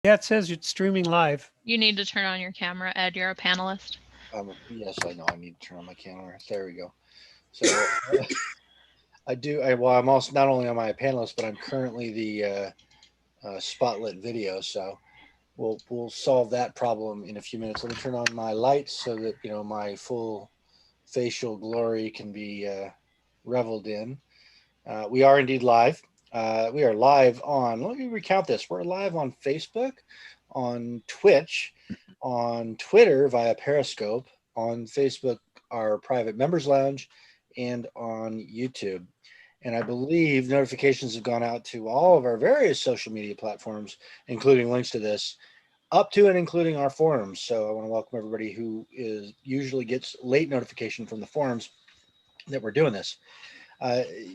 Yeah, it says it's streaming live. You need to turn on your camera, Ed. You're a panelist. Yes, I know. I need to turn on my camera. There we go. So I do. Well, I'm also not only am I a panelist, but I'm currently the spotlit video. So we'll solve that problem in a few minutes. Let me turn on my lights so that my full facial glory can be reveled in. We are indeed live. We are live on. Let me recount this. We're live on Facebook, on Twitch, on Twitter via Periscope, on Facebook, our private members lounge, and on YouTube. And I believe notifications have gone out to all of our various social media platforms, including links to this, up to and including our forums. So I want to welcome everybody who is usually gets late notification from the forums that we're doing this.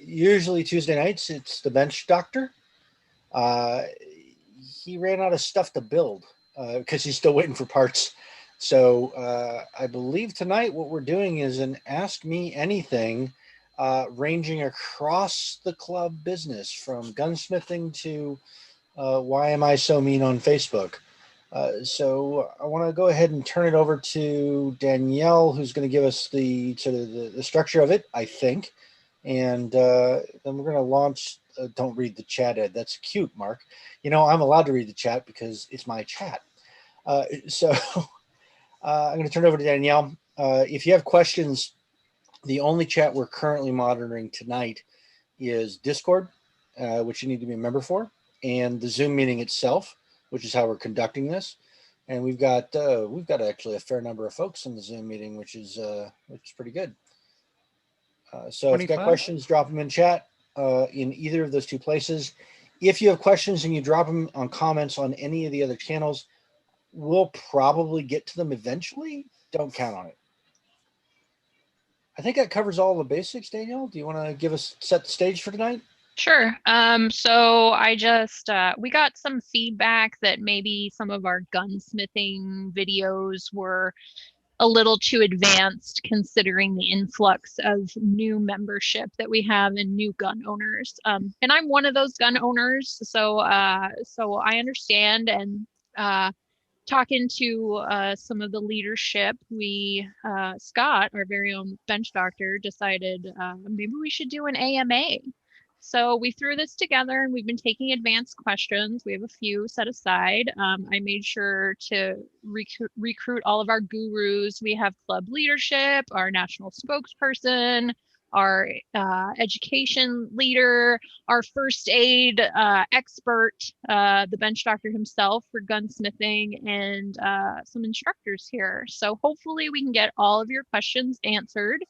Usually Tuesday nights, it's the bench doctor. Uh, he ran out of stuff to build because he's still waiting for parts. So I believe tonight what we're doing is an Ask Me Anything ranging across the club business from gunsmithing to why am I so mean on Facebook. So I want to go ahead and turn it over to Danielle, who's going to give us the sort of the structure of it, I think. And then we're going to launch. Don't read the chat, Ed. That's cute, Mark. I'm allowed to read the chat because it's my chat. So I'm going to turn it over to Danielle. If you have questions, the only chat we're currently monitoring tonight is Discord, which you need to be a member for, and the Zoom meeting itself, which is how we're conducting this. And we've got actually a fair number of folks in the Zoom meeting, which is pretty good. So if you've got questions, drop them in chat in either of those two places. If you have questions and you drop them on comments on any of the other channels, we'll probably get to them eventually. Don't count on it. I think that covers all the basics, Danielle. Do you want to set the stage for tonight? Sure. So I just, we got some feedback that maybe some of our gunsmithing videos were a little too advanced considering the influx of new membership that we have and new gun owners. And I'm one of those gun owners, so I understand. And talking to some of the leadership, Scott, our very own bench doctor, decided maybe we should do an AMA. So we threw this together and we've been taking advanced questions. We have a few set aside. I made sure to recruit all of our gurus. We have club leadership, our national spokesperson, our education leader, our first aid expert, the bench doctor himself for gunsmithing, and some instructors here. So hopefully we can get all of your questions answered.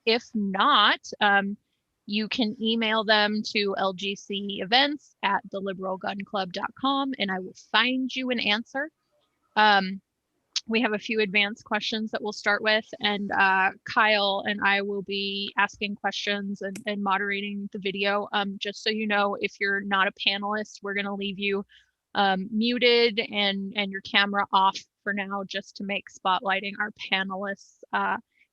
If not, you can email them to lgcevents@theliberalgunclub.com and I will find you an answer. We have a few advanced questions that we'll start with, and Kyle and I will be asking questions and moderating the video. Just so you know, if you're not a panelist, we're going to leave you muted and your camera off for now, just to make spotlighting our panelists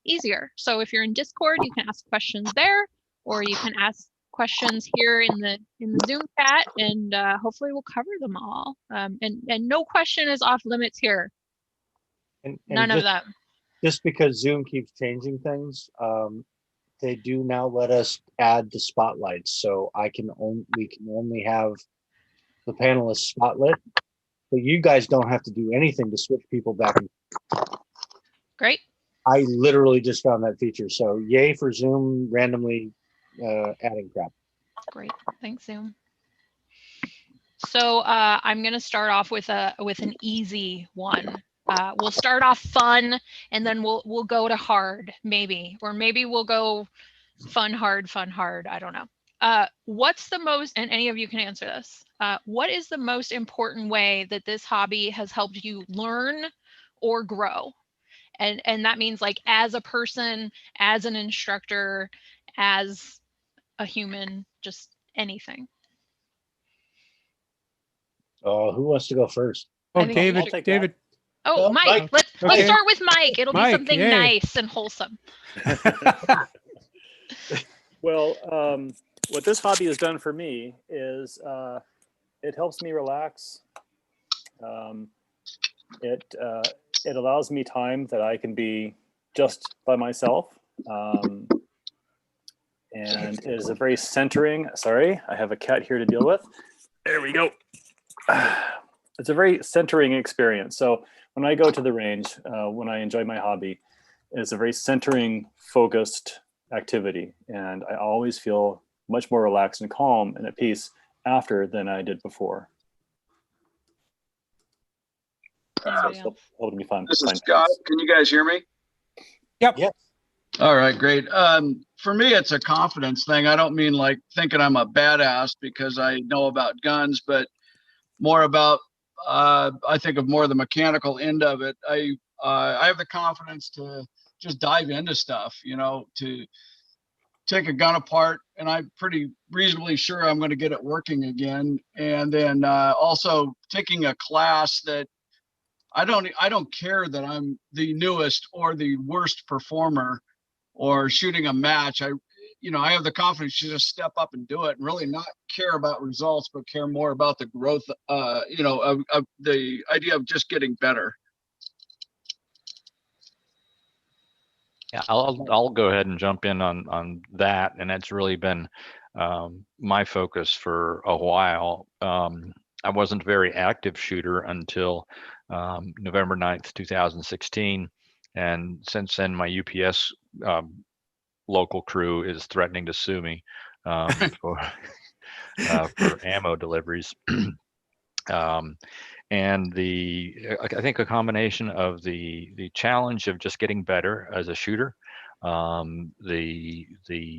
easier. So if you're in Discord, you can ask questions there, or you can ask questions here in the Zoom chat, and hopefully we'll cover them all. And no question is off limits here. And None of them. Just because Zoom keeps changing things, they do now let us add the spotlights. So we can only have the panelists spotlit, but you guys don't have to do anything to switch people back. Great. I literally just found that feature. So yay for Zoom randomly adding crap. Great. Thanks, Zoom. So I'm going to start off with an easy one. We'll start off fun, and then we'll go to hard, maybe, or maybe we'll go fun, hard. I don't know. What's the most, and any of you can answer this, what is the most important way that this hobby has helped you learn or grow? And that means, like, as a person, as an instructor, as a human, just anything. Who wants to go first? Oh, David. Oh, Mike. Let's start with Mike. It'll be something nice and wholesome. Well, what this hobby has done for me is it helps me relax. It allows me time that I can be just by myself. And it is a very centering, sorry, I have a cat here to deal with. There we go. It's a very centering experience. So when I go to the range, when I enjoy my hobby, it's a very centering, focused activity. And I always feel much more relaxed and calm and at peace after than I did before. So it's holding me fun. This is Scott. Can you guys hear me? Yep. Yes. All right, great. For me, it's a confidence thing. I don't mean like thinking I'm a badass because I know about guns, but more about, I think of more the mechanical end of it. I have the confidence to just dive into stuff, you know, to take a gun apart, and I'm pretty reasonably sure I'm going to get it working again. And then also taking a class that I don't care that I'm the newest or the worst performer or shooting a match. I have the confidence to just step up and do it and really not care about results, but care more about the growth, of the idea of just getting better. Yeah, I'll go ahead and jump in on that, and that's really been my focus for a while. I wasn't a very active shooter until November 9th, 2016, and since then my UPS local crew is threatening to sue me for ammo deliveries. And I think a combination of the challenge of just getting better as a shooter, the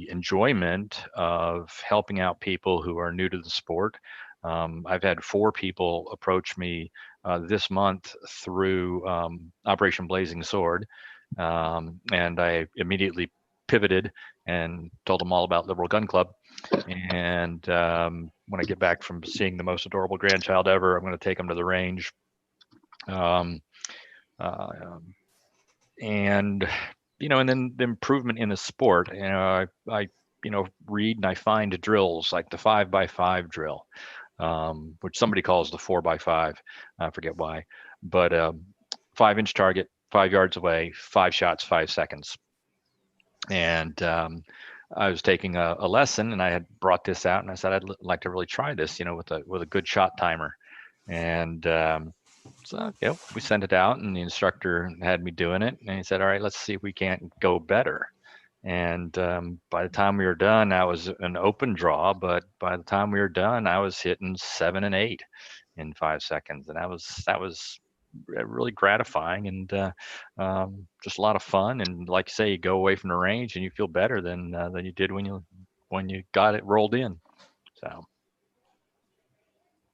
enjoyment of helping out people who are new to the sport. I've had 4 people approach me this month through Operation Blazing Sword, and I immediately pivoted and told them all about Liberal Gun Club. And when I get back from seeing the most adorable grandchild ever, I'm going to take them to the range. And and then the improvement in the sport. I read and I find drills like the 5x5 drill, which somebody calls the 4x5. I forget why, but 5-inch target, 5 yards away, 5 shots, 5 seconds. And I was taking a lesson, and I had brought this out, and I said I'd like to really try this, with a good shot timer. And so we sent it out, and the instructor had me doing it, and he said, "All right, let's see if we can't go better." And by the time we were done, I was an open draw, but by the time we were done, I was hitting 7 and 8 in 5 seconds, and that was really gratifying and just a lot of fun. And like you say, you go away from the range and you feel better than you did when you got it rolled in. So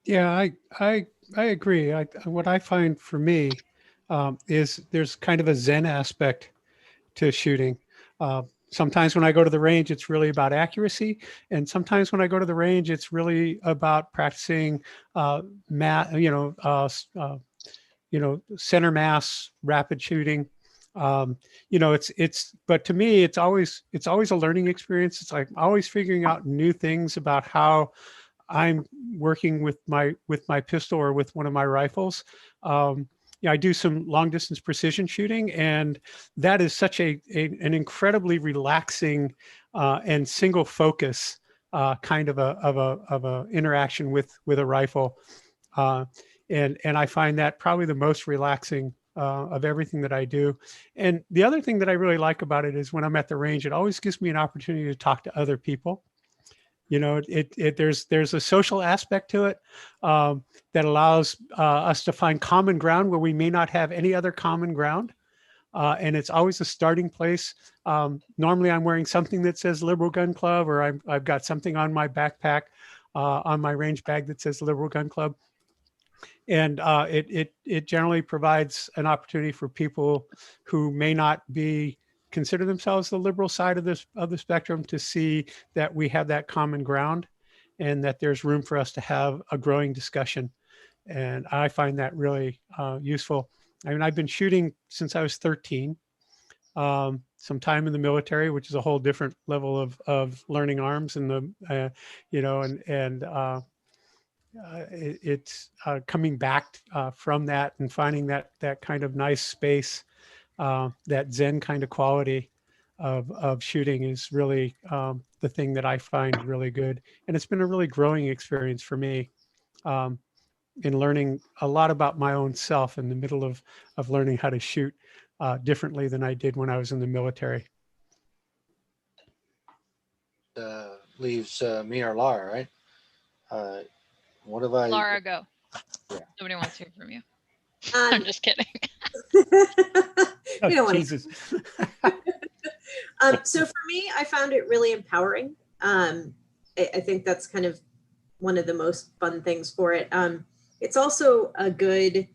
Yeah, I agree. What I find for me is there's kind of a Zen aspect to shooting. Sometimes when I go to the range, it's really about accuracy, and sometimes when I go to the range, it's really about practicing center mass rapid shooting. But to me, it's always a learning experience. It's like always figuring out new things about how I'm working with my pistol or with one of my rifles. I do some long distance precision shooting, and that is such an incredibly relaxing and single focus kind of a interaction with a rifle. And I find that probably the most relaxing of everything that I do. And the other thing that I really like about it is when I'm at the range, it always gives me an opportunity to talk to other people. There's a social aspect to it that allows us to find common ground where we may not have any other common ground. And it's always a starting place. Normally I'm wearing something that says Liberal Gun Club, or I've got something on my backpack, on my range bag that says Liberal Gun Club. And it generally provides an opportunity for people who may not consider themselves the liberal side of the spectrum to see that we have that common ground, and that there's room for us to have a growing discussion. And I find that really useful. I mean, I've been shooting since I was 13. Some time in the military, which is a whole different level of learning arms, and it's coming back from that and finding that kind of nice space, that Zen kind of quality of shooting is really the thing that I find really good. And it's been a really growing experience for me, um, in learning a lot about my own self in the middle of learning how to shoot differently than I did when I was in the military. Leaves me or Laura, right? What have I? Laura, go. Yeah. Nobody wants to hear from you. I'm just kidding. we Oh, don't want to. Jesus. So for me, I found it really empowering. I think that's kind of one of the most fun things for it. It's also a good,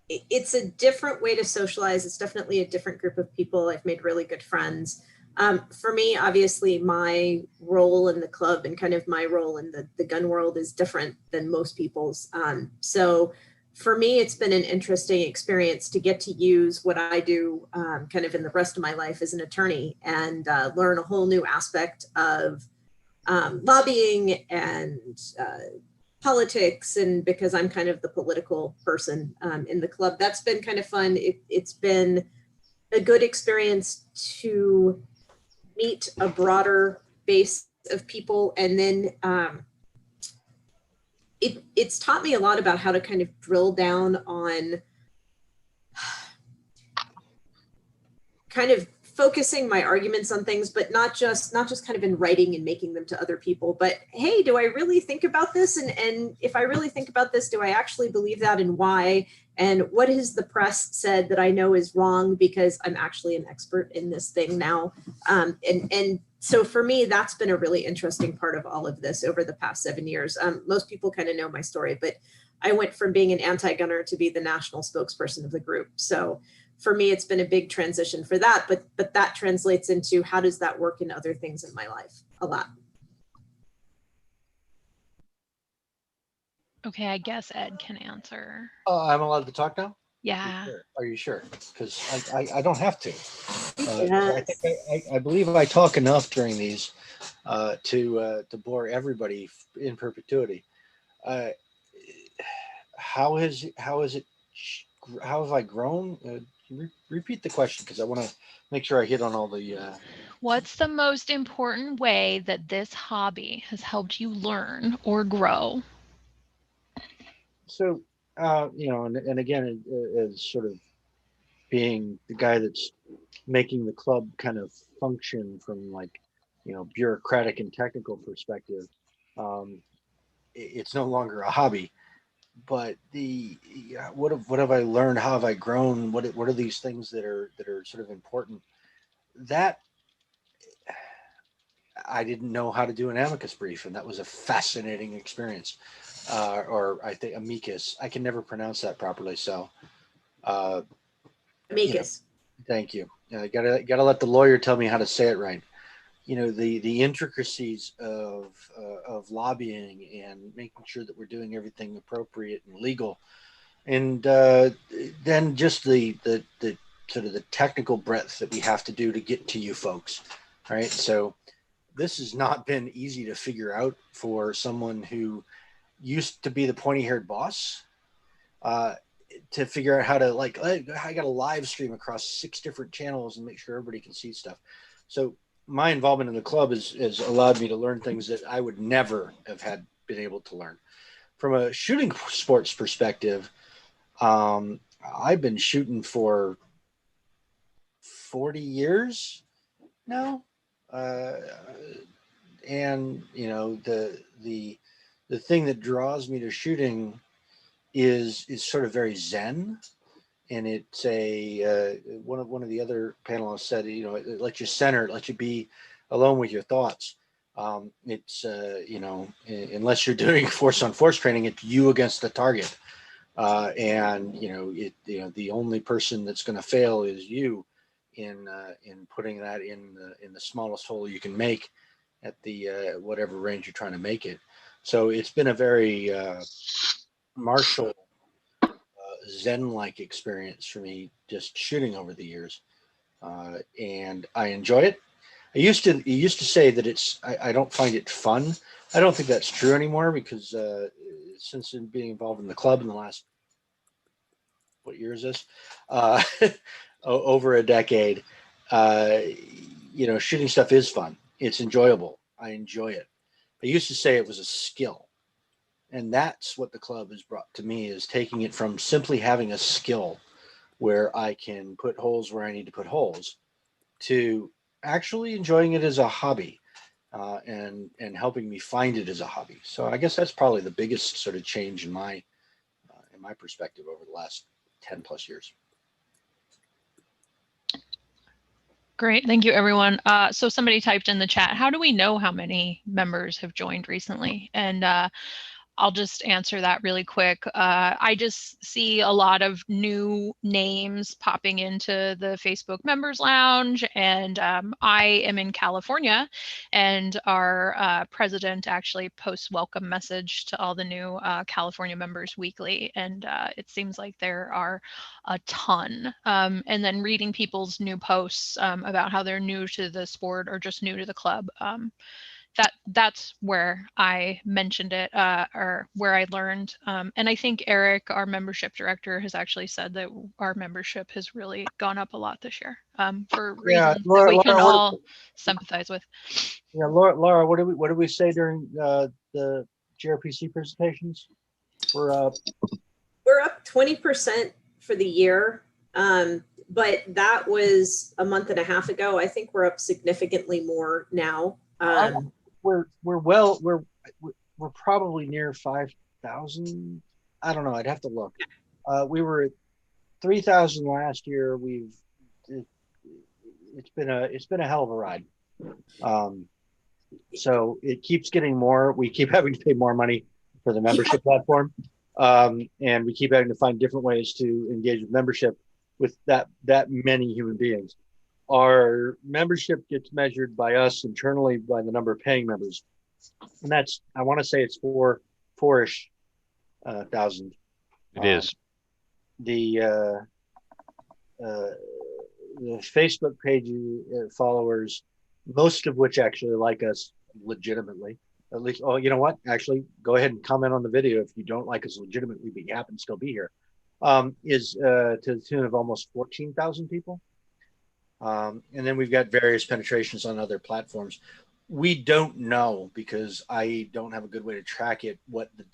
it's a different way to socialize. It's definitely a different group of people. I've made really good friends. For me, obviously, my role in the club and kind of my role in the gun world is different than most people's. So for me, it's been an interesting experience to get to use what I do kind of in the rest of my life as an attorney and learn a whole new aspect of lobbying and politics. And because I'm kind of the political person in the club, that's been kind of fun. It's been a good experience to meet a broader base of people. And then it's taught me a lot about how to kind of drill down on kind of focusing my arguments on things, but not just kind of in writing and making them to other people, but hey, do I really think about this? And if I really think about this, do I actually believe that, and why? And what has the press said that I know is wrong, because I'm actually an expert in this thing now. And so for me, that's been a really interesting part of all of this over the past 7 years. Most people kind of know my story, but I went from being an anti-gunner to be the national spokesperson of the group. So for me, it's been a big transition for that, but that translates into how does that work in other things in my life a lot. Okay, I guess Ed can answer. I'm allowed to talk now? Yeah. Are you sure? Because I don't have to. Yes. I believe I talk enough during these to bore everybody in perpetuity. How have I grown? Repeat the question, because I want to make sure I hit on all the. What's the most important way that this hobby has helped you learn or grow? So, and again, as sort of being the guy that's making the club kind of function from like, bureaucratic and technical perspective, it's no longer a hobby. But what have I learned? How have I grown? What are these things that are sort of important? That I didn't know how to do an amicus brief, and that was a fascinating experience. Or I think amicus. I can never pronounce that properly. So, Amicus. Thank you. Gotta let the lawyer tell me how to say it right. The intricacies of lobbying and making sure that we're doing everything appropriate and legal, and then just the sort of the technical breadth that we have to do to get to you folks, right? So this has not been easy to figure out for someone who used to be the pointy-haired boss. To figure out how to, like, I got to live stream across 6 different channels and make sure everybody can see stuff. So my involvement in the club has allowed me to learn things that I would never have been able to learn. From a shooting sports perspective, I've been shooting for 40 years now. And the thing that draws me to shooting is sort of very Zen, and it's one of the other panelists said, it lets you center, it lets you be alone with your thoughts. It's unless you're doing force on force training, it's you against the target, and the only person that's going to fail is you in putting that in the smallest hole you can make at the whatever range you're trying to make it. So it's been a very martial, Zen-like experience for me, just shooting over the years, and I enjoy it. You used to say that I don't find it fun. I don't think that's true anymore because since being involved in the club in the last, what year is this? Over a decade. Shooting stuff is fun. It's enjoyable. I enjoy it. I used to say it was a skill. And that's what the club has brought to me, is taking it from simply having a skill where I can put holes where I need to put holes to actually enjoying it as a hobby, and helping me find it as a hobby. So I guess that's probably the biggest sort of change in my perspective over the last 10 plus years. Great. Thank you, everyone. So somebody typed in the chat, how do we know how many members have joined recently? And I'll just answer that really quick. I just see a lot of new names popping into the Facebook members lounge, and I am in California, and our president actually posts welcome message to all the new California members weekly, and it seems like there are a ton. And then reading people's new posts about how they're new to the sport or just new to the club. That's where I mentioned it, or where I learned. And I think Eric, our membership director, has actually said that our membership has really gone up a lot this year, for reasons that we can all sympathize with. Yeah, Laura, what did we say during the GRPC presentations? We're up 20% for the year. But that was a month and a half ago. I think we're up significantly more now. We're probably near 5,000. I don't know. I'd have to look. We were at 3,000 last year. It's been a hell of a ride. So it keeps getting more. We keep having to pay more money for the membership platform, and we keep having to find different ways to engage with membership with that many human beings. Our membership gets measured by us internally by the number of paying members. And that's, I want to say it's four-ish thousand. It is. The Facebook page followers, most of which actually like us legitimately, at least, oh, you know what? Actually, go ahead and comment on the video if you don't like us legitimately, but you happen to still be here, is to the tune of almost 14,000 people. And then we've got various penetrations on other platforms. We don't know, because I don't have a good way to track it, what the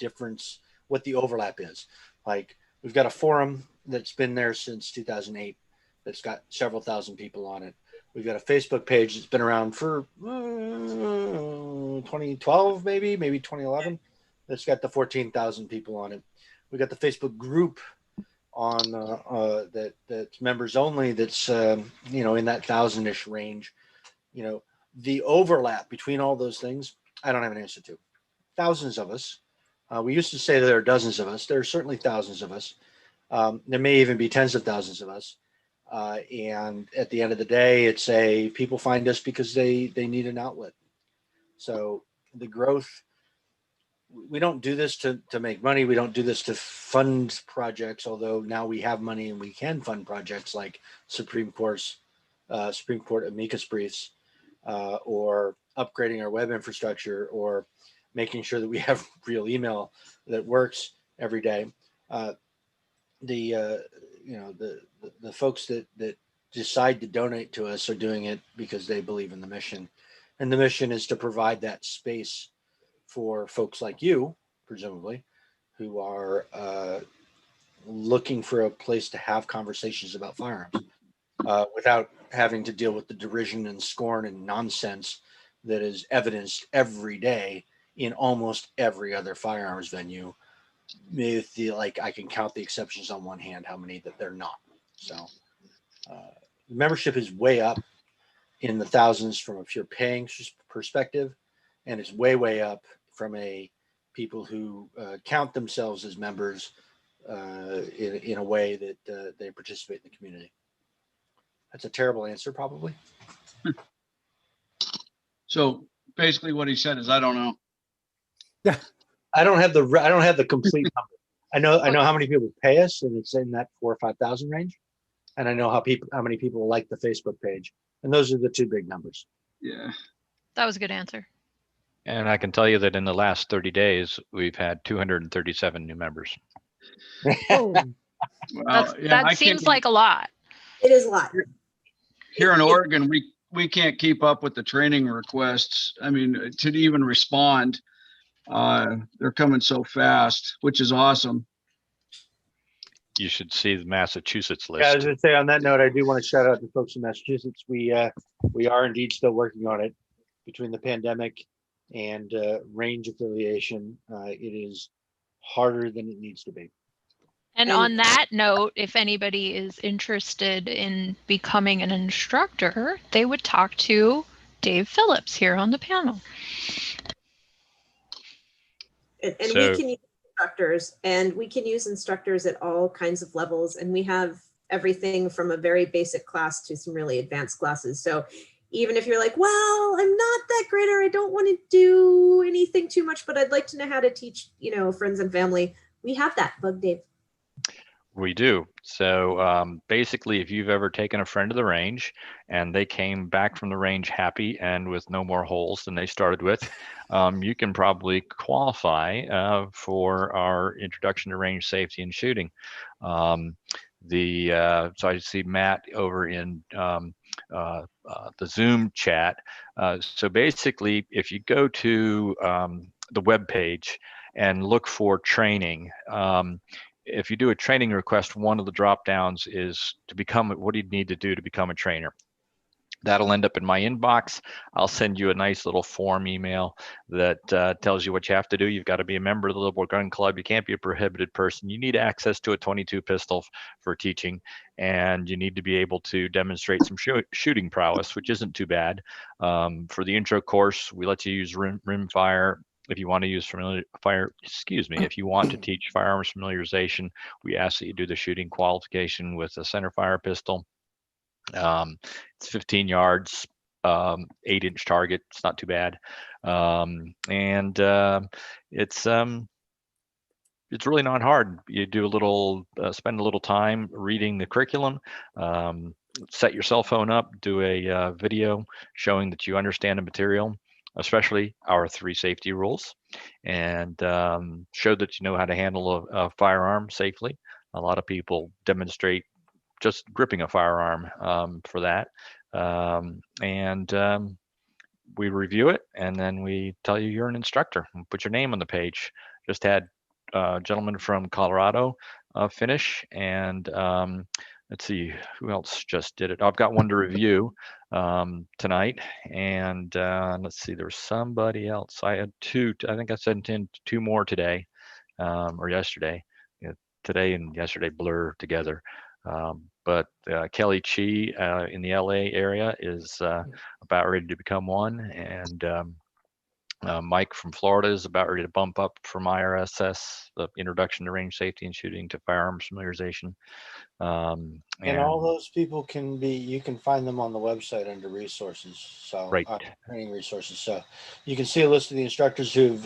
overlap is. Like, we've got a forum that's been there since 2008 that's got several thousand people on it. We've got a Facebook page that's been around for 2012, maybe 2011, that's got the 14,000 people on it. We've got the Facebook group on that's members only, that's in that 1,000-ish range. The overlap between all those things, I don't have an answer to. Thousands of us. We used to say there are dozens of us. There are certainly thousands of us. There may even be tens of thousands of us. And at the end of the day, it's people find us because they need an outlet. So the growth, we don't do this to make money. We don't do this to fund projects, although now we have money and we can fund projects like Supreme Court amicus briefs, or upgrading our web infrastructure, or making sure that we have real email that works every day. The folks that decide to donate to us are doing it because they believe in the mission, and the mission is to provide that space for folks like you, presumably, who are looking for a place to have conversations about firearms without having to deal with the derision and scorn and nonsense that is evidenced every day in almost every other firearms venue. I can count the exceptions on one hand, how many that they're not. So the membership is way up in the thousands from a pure paying perspective, and it's way up from a people who count themselves as members in a way that they participate in the community. That's a terrible answer, probably. So basically what he said is, I don't know. Yeah. I don't have the complete number. I know how many people pay us, and it's in that 4,000 or 5,000 range. And I know how many people like the Facebook page. And those are the two big numbers. Yeah. That was a good answer. And I can tell you that in the last 30 days, we've had 237 new members. Well, yeah, That seems like a lot. It is a lot. Here in Oregon, we can't keep up with the training requests. I mean, to even respond, they're coming so fast, which is awesome. You should see the Massachusetts Yeah, I was list. going to say on that note, I do want to shout out to folks in Massachusetts. We are indeed still working on it. Between the pandemic and range affiliation, it is harder than it needs to be. And on that note, if anybody is interested in becoming an instructor, they would talk to Dave Phillips here on the panel. And So- we can use instructors, and we can use instructors at all kinds of levels. And we have everything from a very basic class to some really advanced classes. So even if you're like, well, I'm not that great, or I don't want to do anything too much, but I'd like to know how to teach, friends and family, we have that. Bug Dave. We do. So basically, if you've ever taken a friend to the range and they came back from the range happy and with no more holes than they started with, you can probably qualify for our introduction to range safety and shooting. So I see Matt over in the Zoom chat. So basically, if you go to the web page and look for training, if you do a training request, one of the drop downs is to become, what do you need to do to become a trainer? That'll end up in my inbox. I'll send you a nice little form email that tells you what you have to do. You've got to be a member of the Liberal Gun Club. You can't be a prohibited person. You need access to a .22 pistol for teaching, and you need to be able to demonstrate some shooting prowess, which isn't too bad. For the intro course, we let you use rim fire. If you want to use if you want to teach firearms familiarization, we ask that you do the shooting qualification with a center fire pistol. It's 15 yards, 8-inch target. It's not too bad. It's really not hard. You do spend a little time reading the curriculum, set your cell phone up, do a video showing that you understand the material, especially our 3 safety rules, and show that you know how to handle a firearm safely. A lot of people demonstrate just gripping a firearm for that. We review it, and then we tell you you're an instructor. Put your name on the page. Just had a gentleman from Colorado finish, and let's see who else just did it. I've got one to review tonight, and let's see, there's somebody else. I had 2. I think I sent in 2 more today or yesterday. Today and yesterday blur together. But Kelly Chi in the LA area is about ready to become one, and Mike from Florida is about ready to bump up from IRSS, the Introduction to Range Safety and Shooting to Firearms Familiarization. And all those people you can find them on the website under resources. So right. Training resources. So you can see a list of the instructors who've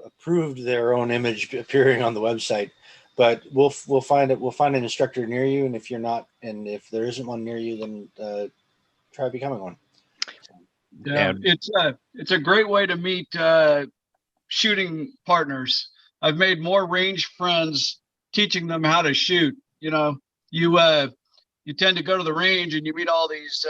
approved their own image appearing on the website. But we'll find an instructor near you, and if you're not, and if there isn't one near you, then try becoming one. Yeah, And it's a great way to meet shooting partners. I've made more range friends teaching them how to shoot. You tend to go to the range and you meet all these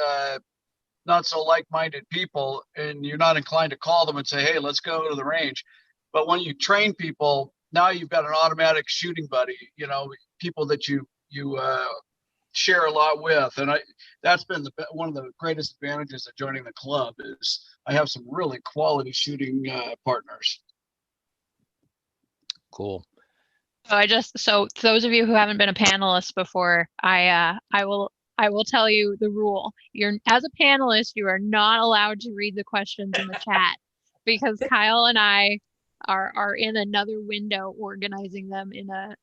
not so like-minded people, and you're not inclined to call them and say, hey, let's go to the range. But when you train people, now you've got an automatic shooting buddy, people that you share a lot with. And that's been one of the greatest advantages of joining the club is I have some really quality shooting partners. Cool. So those of you who haven't been a panelist before, I will tell you the rule. As a panelist, you are not allowed to read the questions in the chat because Kyle and I are in another window organizing them in a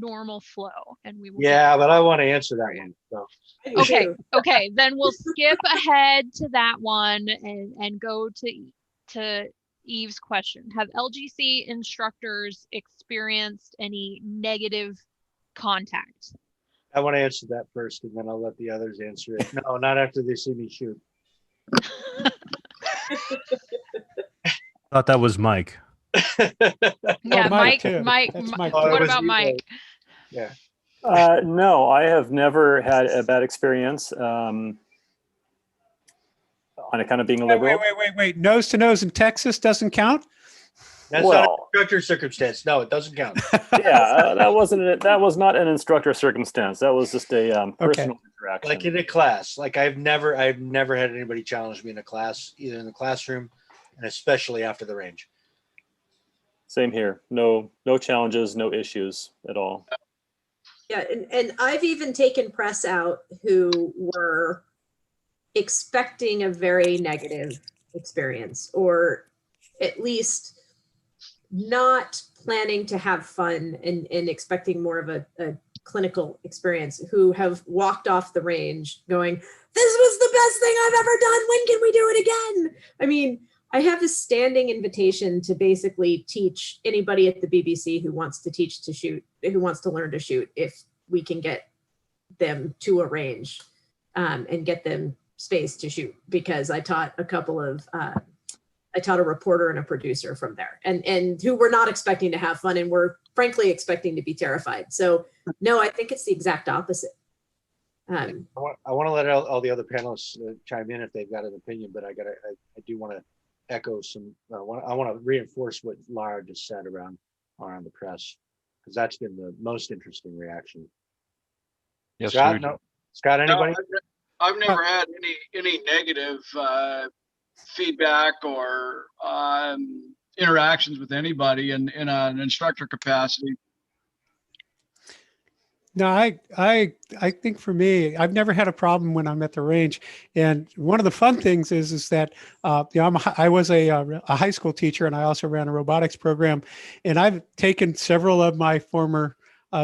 normal flow, and we will. Yeah, but I want to answer that one. So. Okay, then we'll skip ahead to that one and go to Eve's question. Have LGC instructors experienced any negative contact? I want to answer that first, and then I'll let the others answer it. No, not after they see me shoot. Thought that was Mike. Yeah, Mike, Mike. too. Mike. That's Mi- Mike, Oh, it too. what was about you, Mike? Yeah. No, I have never had a bad experience on account of being a liberal. Wait. Nose to nose in Texas doesn't count? That's not an Well, instructor circumstance. No, it doesn't count. yeah, that was not an instructor circumstance. That was just a personal interaction. Like in a class. Like I've never had anybody challenge me in a class, either in the classroom and especially after the range. Same here. No challenges, no issues at all. Yeah, and I've even taken press out who were expecting a very negative experience, or at least not planning to have fun and expecting more of a clinical experience, who have walked off the range going, this was the best thing I've ever done. When can we do it again? I mean, I have a standing invitation to basically teach anybody at the BBC who wants to teach to shoot, who wants to learn to shoot, if we can get them to a range and get them space to shoot, because I taught a couple of, I taught a reporter and a producer from there, and who were not expecting to have fun and were frankly expecting to be terrified. So no, I think it's the exact opposite. I want to let all the other panelists chime in if they've got an opinion, but I do want to echo some. I want to reinforce what Lara just said around the press, because that's been the most interesting reaction. Yes, Scott, Rudy. no, Scott, anybody? No, I've never had any negative feedback or interactions with anybody in an instructor capacity. No, I think for me, I've never had a problem when I'm at the range. And one of the fun things is that I was a high school teacher, and I also ran a robotics program, and I've taken several of my former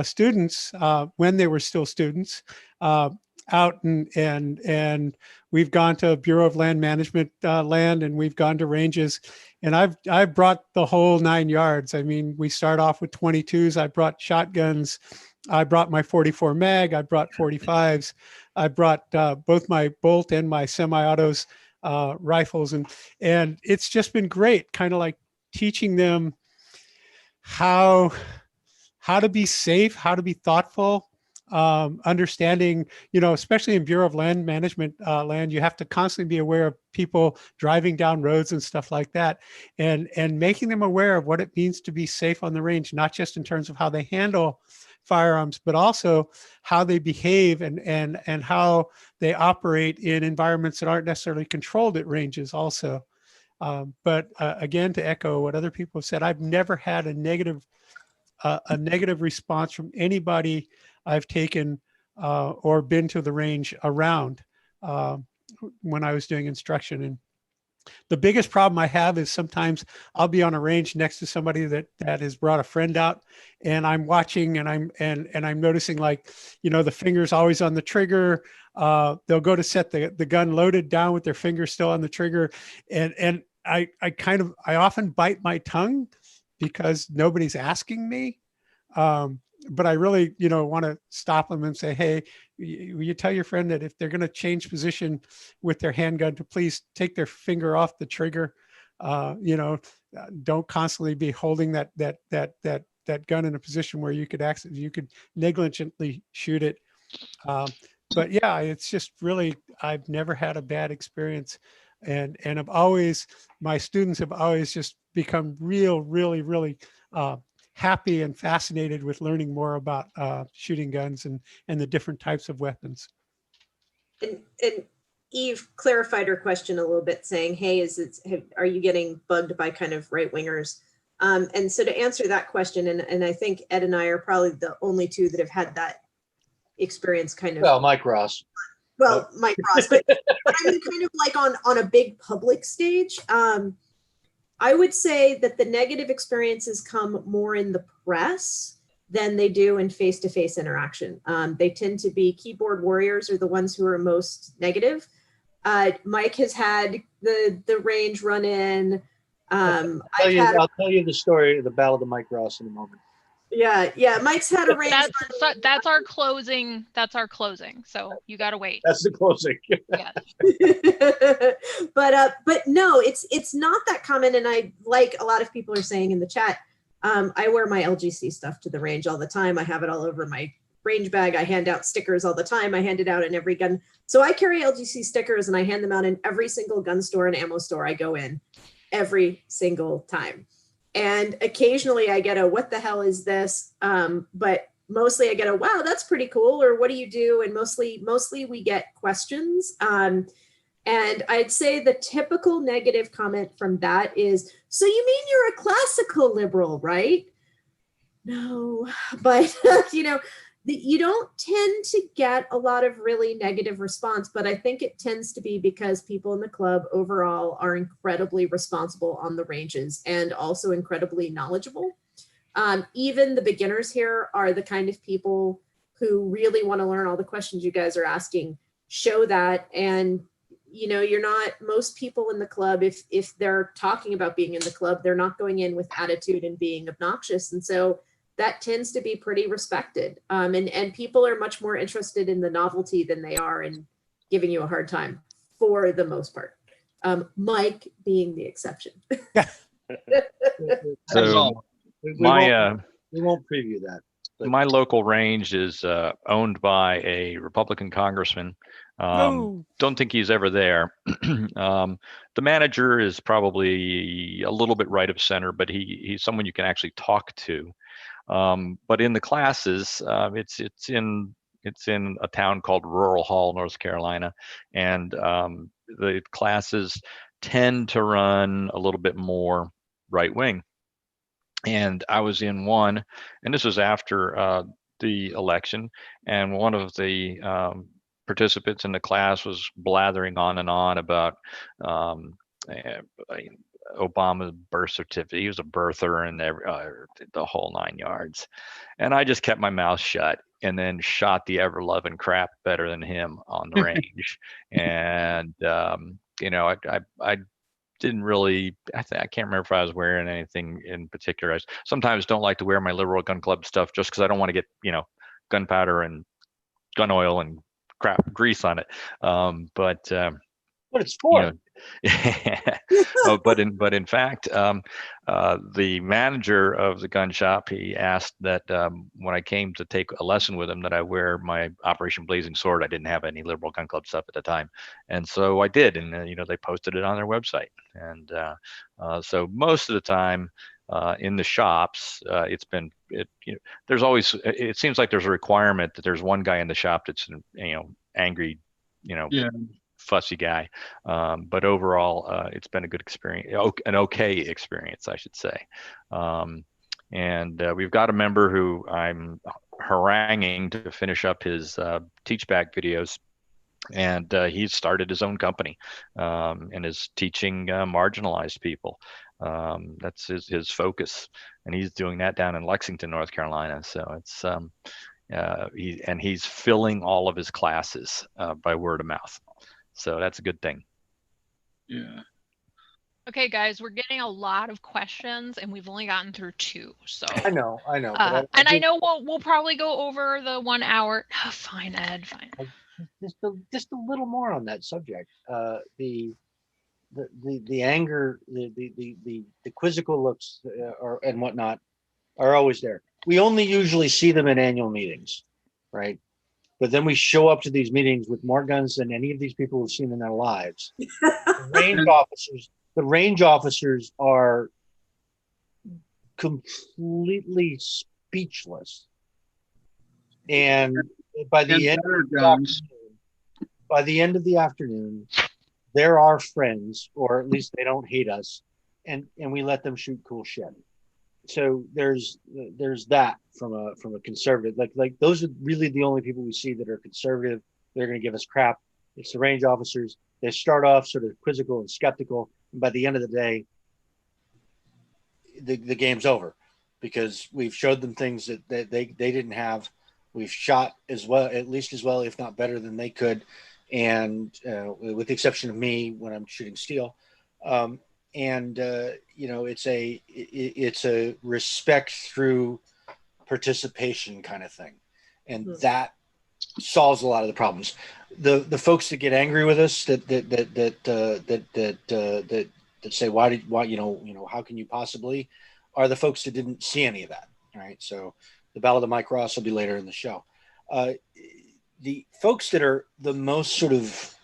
students when they were still students out, and we've gone to Bureau of Land Management land, and we've gone to ranges, and I've brought the whole 9 yards. I mean, we start off with 22s. I brought shotguns. I brought my 44 mag. I brought 45s. I brought both my bolt and my semi-autos rifles, and it's just been great, kind of like teaching them how to be safe, how to be thoughtful, understanding, especially in Bureau of Land Management land, you have to constantly be aware of people driving down roads and stuff like that, and making them aware of what it means to be safe on the range, not just in terms of how they handle firearms, but also how they behave and how they operate in environments that aren't necessarily controlled at ranges also. But again, to echo what other people have said, I've never had a negative response from anybody I've taken or been to the range around when I was doing instruction. And the biggest problem I have is sometimes I'll be on a range next to somebody that has brought a friend out, and I'm watching and I'm noticing, like, the finger's always on the trigger. They'll go to set the gun loaded down with their finger still on the trigger. And I often bite my tongue because nobody's asking me. But I really, want to stop them and say, hey, will you tell your friend that if they're going to change position with their handgun, to please take their finger off the trigger. Don't constantly be holding that gun in a position where you could negligently shoot it. But yeah, it's just really, I've never had a bad experience, and my students have always just become really happy and fascinated with learning more about shooting guns and the different types of weapons. And Eve clarified her question a little bit, saying, hey, are you getting bugged by kind of right wingers? And so to answer that question, and I think Ed and I are probably the only two that have had that experience kind of. Well, Mike Ross. Well, Mike Ross, but I mean, kind of like on a big public stage. I would say that the negative experiences come more in the press than they do in face-to-face interaction. They tend to be keyboard warriors are the ones who are most negative. Mike has had the range run in. I'll tell you the story of the Battle of the Mike Ross in a moment. Yeah. Mike's had a range. That's our closing. That's our closing. So you got to wait. That's the closing. Yeah. But no, it's not that common. And I, like a lot of people are saying in the chat, I wear my LGC stuff to the range all the time. I have it all over my range bag. I hand out stickers all the time. I hand it out in every gun. So I carry LGC stickers and I hand them out in every single gun store and ammo store I go in every single time. And occasionally I get a, what the hell is this? But mostly I get a, wow, that's pretty cool. Or what do you do? And mostly we get questions. And I'd say the typical negative comment from that is, so you mean you're a classical liberal, right? No, but you don't tend to get a lot of really negative response, but I think it tends to be because people in the club overall are incredibly responsible on the ranges and also incredibly knowledgeable. Even the beginners here are the kind of people who really want to learn all the questions you guys are asking, show that. And, you're not, most people in the club, if they're talking about being in the club, they're not going in with attitude and being obnoxious. And so that tends to be pretty respected. And people are much more interested in the novelty than they are in giving you a hard time for the most part. Mike being the exception. So we won't preview that. But my local range is owned by a Republican congressman. Don't think he's ever there. The manager is probably a little bit right of center, but he's someone you can actually talk to. But in the classes, it's in a town called Rural Hall, North Carolina, and the classes tend to run a little bit more right wing. And I was in one, and this was after the election, and one of the participants in the class was blathering on and on about Obama's birth certificate. He was a birther and the whole 9 yards. And I just kept my mouth shut and then shot the ever-loving crap better than him on the range. And, I didn't really, I can't remember if I was wearing anything in particular. I sometimes don't like to wear my liberal gun club stuff just because I don't want to get, gunpowder and gun oil and crap grease on it. But it's for. But in fact, the manager of the gun shop, he asked that when I came to take a lesson with him that I wear my Operation Blazing Sword. I didn't have any liberal gun club stuff at the time, and so I did, and they posted it on their website. And so most of the time in the shops, there's always, it seems like there's a requirement that there's one guy in the shop that's angry, fussy guy, but overall it's been a good experience, an okay experience, I should say. And we've got a member who I'm haranguing to finish up his teach back videos, and he's started his own company and is teaching marginalized people. That's his focus, and he's doing that down in Lexington, North Carolina. So it's he's filling all of his classes by word of mouth. So that's a good thing. Yeah. Okay, guys, we're getting a lot of questions, and we've only gotten through 2. So I know. But I know we'll probably go over the 1 hour. Oh, fine, Ed, fine. Just a little more on that subject. The anger, the quizzical looks, and whatnot, are always there. We only usually see them in annual meetings, right? But then we show up to these meetings with more guns than any of these people have seen in their lives. The range officers are completely speechless. And by the end of the afternoon, they're our friends, or at least they don't hate us, and we let them shoot cool shit. So there's that from a conservative, like those are really the only people we see that are conservative. They're going to give us crap. It's the range officers. They start off sort of quizzical and skeptical, and by the end of the day, the game's over, because we've showed them things that they didn't have. We've shot as well, at least as well, if not better than they could, and with the exception of me when I'm shooting steel. It's a respect through participation kind of thing, and Mhm. that solves a lot of the problems. The folks that get angry with us that say why how can you possibly, are the folks that didn't see any of that. All right, so the Ballad of Mike Ross will be later in the show. The folks that are the most sort of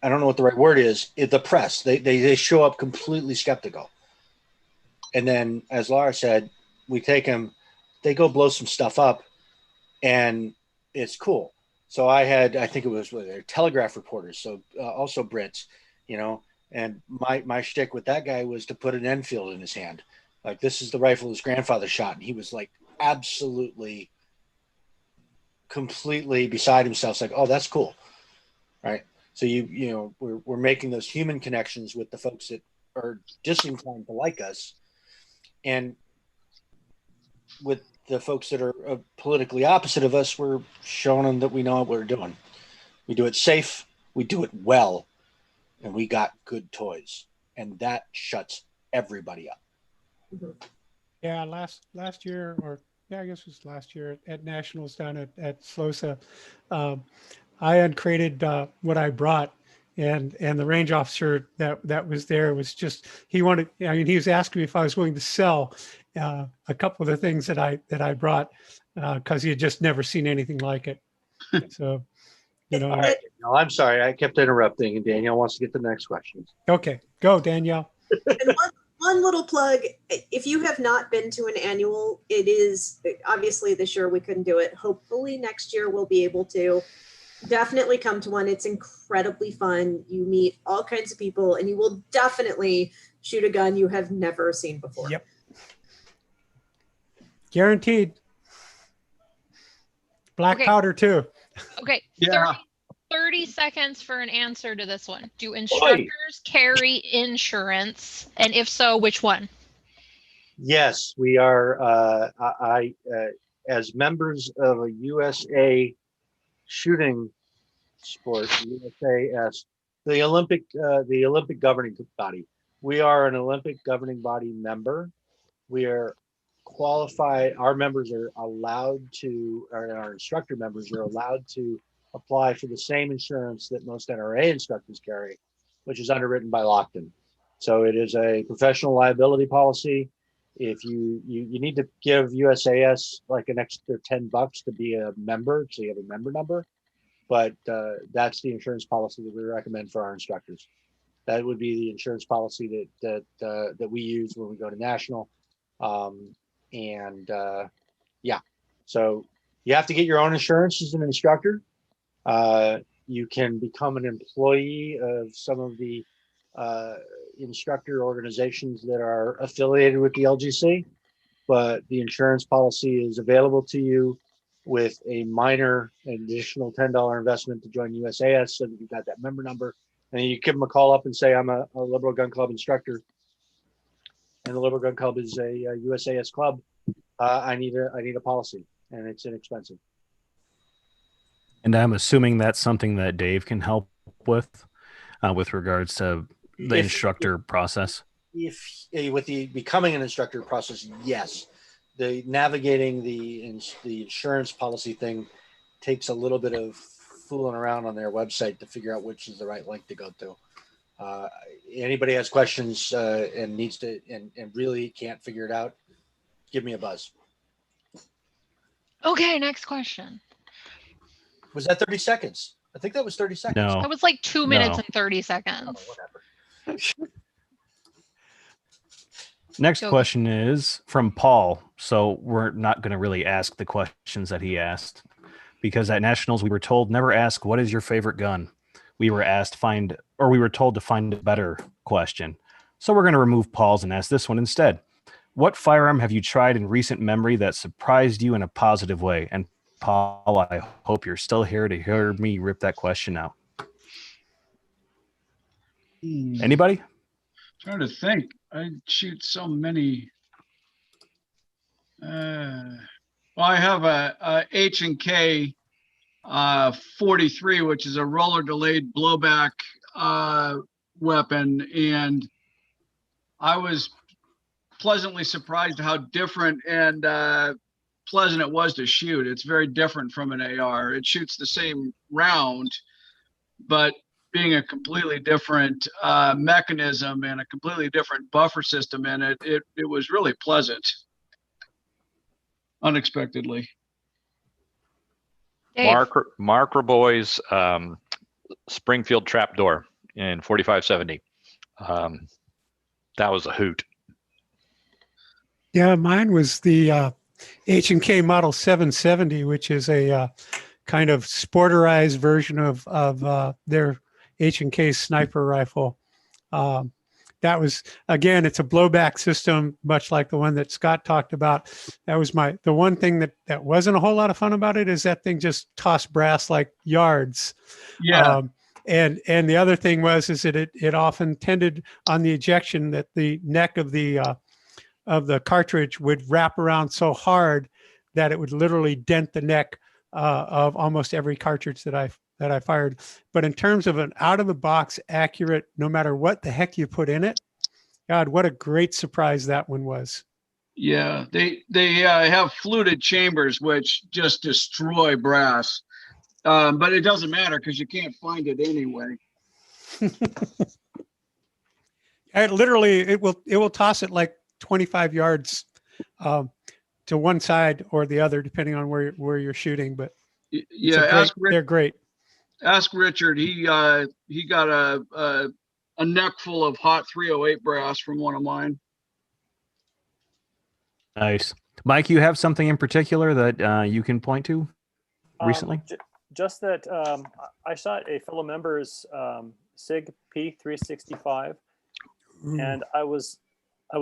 I don't know what the right word is, the press, they show up completely skeptical. And then, as Laura said, we take them, they go blow some stuff up, and it's cool. So I think it was they're Telegraph reporters, so also Brits, and my shtick with that guy was to put an Enfield in his hand. Like, this is the rifle his grandfather shot. And he was like absolutely, completely beside himself. It's like, oh, that's cool. Right. So we're making those human connections with the folks that are disinclined to like us, and with the folks that are politically opposite of us, we're showing them that we know what we're doing. We do it safe, we do it well, and we got good toys, and that shuts everybody up. Yeah, last year, or yeah, I guess it was last year at Nationals down at SLOSA, I uncrated what I brought, and the range officer that was there was just, he was asking me if I was willing to sell a couple of the things that I brought, because he had just never seen anything like it. So, All right, Danielle, I'm sorry, I kept interrupting, and Danielle wants to get the next question. Okay, go Danielle. And one little plug, if you have not been to an annual, it is, obviously this year we couldn't do it. Hopefully next year we'll be able to. Definitely come to one. It's incredibly fun. You meet all kinds of people, and you will definitely shoot a gun you have never seen before. Yep. Guaranteed. Black powder too. Okay. Yeah. 30 seconds for an answer to this one. Do instructors carry insurance? And if so, which one? Yes, we are. As members of a USA shooting sport, USAS, the Olympic governing body. We are an Olympic governing body member. We are qualified. Our members are allowed to, or our instructor members are allowed to apply for the same insurance that most NRA instructors carry, which is underwritten by Lockton. So it is a professional liability policy. If you need to give USAS like an extra $10 to be a member, so you have a member number, but that's the insurance policy that we recommend for our instructors. That would be the insurance policy that we use when we go to national. Yeah, so you have to get your own insurance as an instructor. You can become an employee of some of the instructor organizations that are affiliated with the LGC, but the insurance policy is available to you with a minor additional $10 investment to join USAS, so that you've got that member number, and you give them a call up and say, I'm a Liberal Gun Club instructor, and the Liberal Gun Club is a USAS club. I need a policy, and it's inexpensive. And I'm assuming that's something that Dave can help with regards to the instructor process. If with the becoming an instructor process, yes. The navigating the insurance policy thing takes a little bit of fooling around on their website to figure out which is the right link to go to. Anybody has questions and needs to and really can't figure it out, give me a buzz. Okay, next question. Was that 30 seconds? I think that was 30 seconds. No. That was like 2 minutes and 30 seconds. Oh, whatever. Next question is from Paul. So we're not going to really ask the questions that he asked, because at Nationals we were told never ask what is your favorite gun. We were told to find a better question. So we're going to remove Paul's and ask this one instead. What firearm have you tried in recent memory that surprised you in a positive way? And Paul, I hope you're still here to hear me rip that question out. Anybody? Trying to think. I shoot so many. Well, I have a H&K 43, which is a roller delayed blowback weapon, and I was pleasantly surprised how different and pleasant it was to shoot. It's very different from an AR. It shoots the same round, but being a completely different mechanism and a completely different buffer system in it, it was really pleasant, unexpectedly. Dave. Mark Raboy's Springfield trapdoor in 4570. That was a hoot. Yeah, mine was the H&K Model 770, which is a kind of sporterized version of their H&K sniper rifle. That was, again, it's a blowback system, much like the one that Scott talked about. That was the one thing that wasn't a whole lot of fun about it is that thing just tossed brass like yards. Yeah. And the other thing is that it often tended on the ejection that the neck of the cartridge would wrap around so hard that it would literally dent the neck of almost every cartridge that I fired. But in terms of an out of the box accurate, no matter what the heck you put in it, God, what a great surprise that one was. Yeah, they have fluted chambers which just destroy brass, but it doesn't matter because you can't find it anyway. It will toss it like 25 yards to one side or the other, depending on where you're shooting. But yeah, they're great. Ask Richard. He got a neck full of hot 308 brass from one of mine. Nice. Mike, you have something in particular that you can point to recently? Just that I shot a fellow member's SIG P365, and I was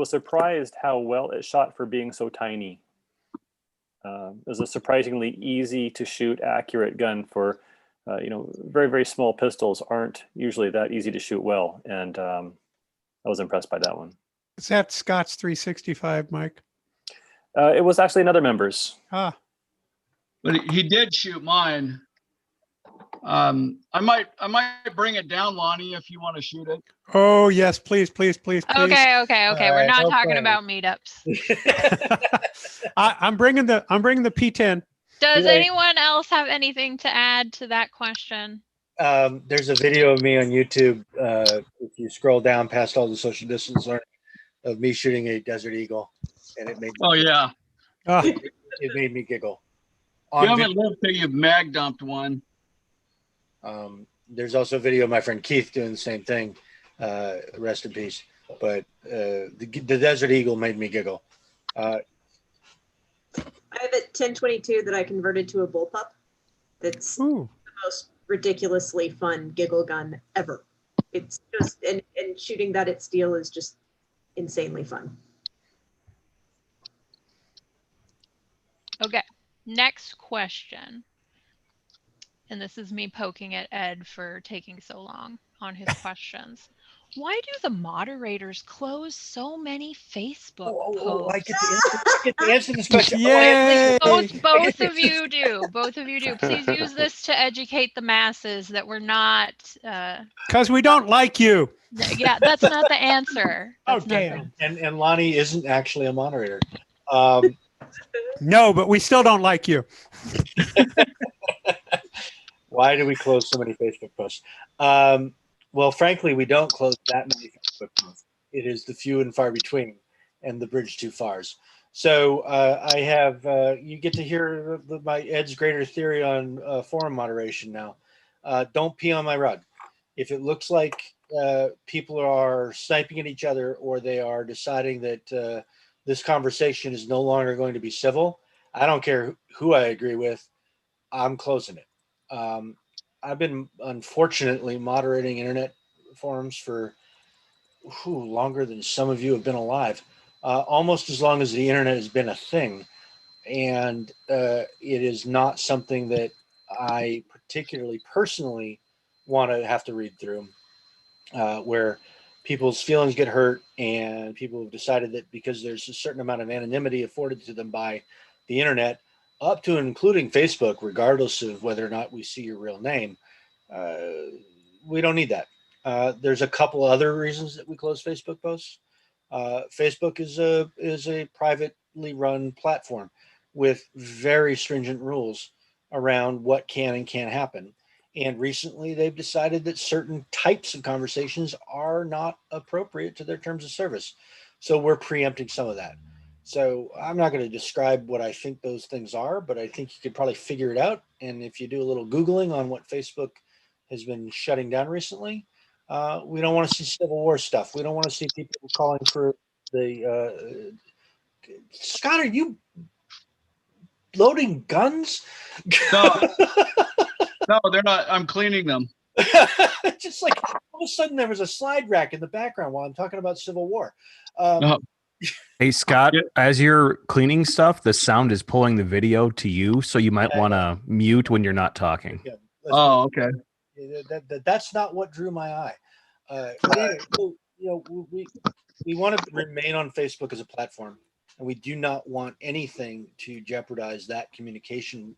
surprised how well it shot for being so tiny. It was a surprisingly easy to shoot, accurate gun for, very, very small pistols aren't usually that easy to shoot well. And I was impressed by that one. Is that Scott's 365, Mike? It was actually another member's. Ah. But he did shoot mine. I might bring it down, Lonnie, if you want to shoot it. Oh yes, please. Okay. We're not talking about meetups. I'm bringing the P10. Does anyone else have anything to add to that question? There's a video of me on YouTube. If you scroll down past all the social distance learning, of me shooting a Desert Eagle, and it made. Oh yeah. It made me giggle. You haven't lived till you've mag dumped one. There's also a video of my friend Keith doing the same thing. Rest in peace. But the Desert Eagle made me giggle. I have a 1022 that I converted to a bullpup. That's the most ridiculously fun giggle gun ever. It's just and shooting that at steel is just insanely fun. Okay, next question. And this is me poking at Ed for taking so long on his questions. Why do the moderators close so many Facebook posts? I get to answer this question. Yay! Both of you do. Both of you do. Please use this to educate the masses that we're not. Because we don't like you. Yeah, that's not the answer. That's damn. And Lonnie isn't actually a moderator. No, but we still don't like you. Why do we close so many Facebook posts? Well, frankly, we don't close that many Facebook posts. It is the few and far between and the bridge too fars. So I have, you get to hear my Ed's greater theory on forum moderation now. Don't pee on my rug. If it looks like people are sniping at each other or they are deciding that this conversation is no longer going to be civil, I don't care who I agree with, I'm closing it. I've been unfortunately moderating internet forums for longer than some of you have been alive, almost as long as the internet has been a thing. And it is not something that I particularly personally want to have to read through, where people's feelings get hurt and people have decided that because there's a certain amount of anonymity afforded to them by the internet, up to and including Facebook, regardless of whether or not we see your real name, we don't need that. There's a couple other reasons that we close Facebook posts. Facebook is a privately run platform with very stringent rules around what can and can't happen. And recently they've decided that certain types of conversations are not appropriate to their terms of service. So we're preempting some of that. So I'm not going to describe what I think those things are, but I think you could probably figure it out. And if you do a little Googling on what Facebook has been shutting down recently, we don't want to see Civil War stuff. We don't want to see people calling for the Scott, are you loading guns? No, no, they're not. I'm cleaning them. Just like all of a sudden there was a slide rack in the background while I'm talking about Civil War. No. Hey, Scott, Yeah. as you're cleaning stuff, the sound is pulling the video to you, so you might want to mute when you're not talking. Yeah, Oh, okay. That's not what drew my eye. But anyway, so, we want to remain on Facebook as a platform, and we do not want anything to jeopardize that communication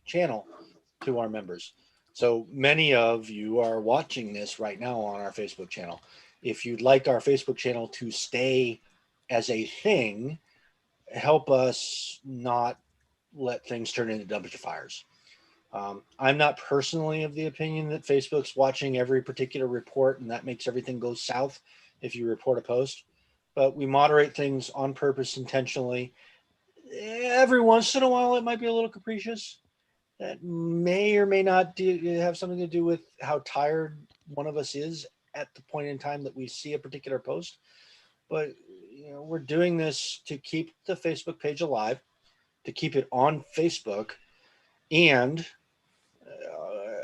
channel to our members. So many of you are watching this right now on our Facebook channel. If you'd like our Facebook channel to stay as a thing, help us not let things turn into dumpster fires. I'm not personally of the opinion that Facebook's watching every particular report and that makes everything go south if you report a post, but we moderate things on purpose intentionally. Every once in a while, it might be a little capricious. That may or may not have something to do with how tired one of us is at the point in time that we see a particular post. But we're doing this to keep the Facebook page alive, to keep it on Facebook, and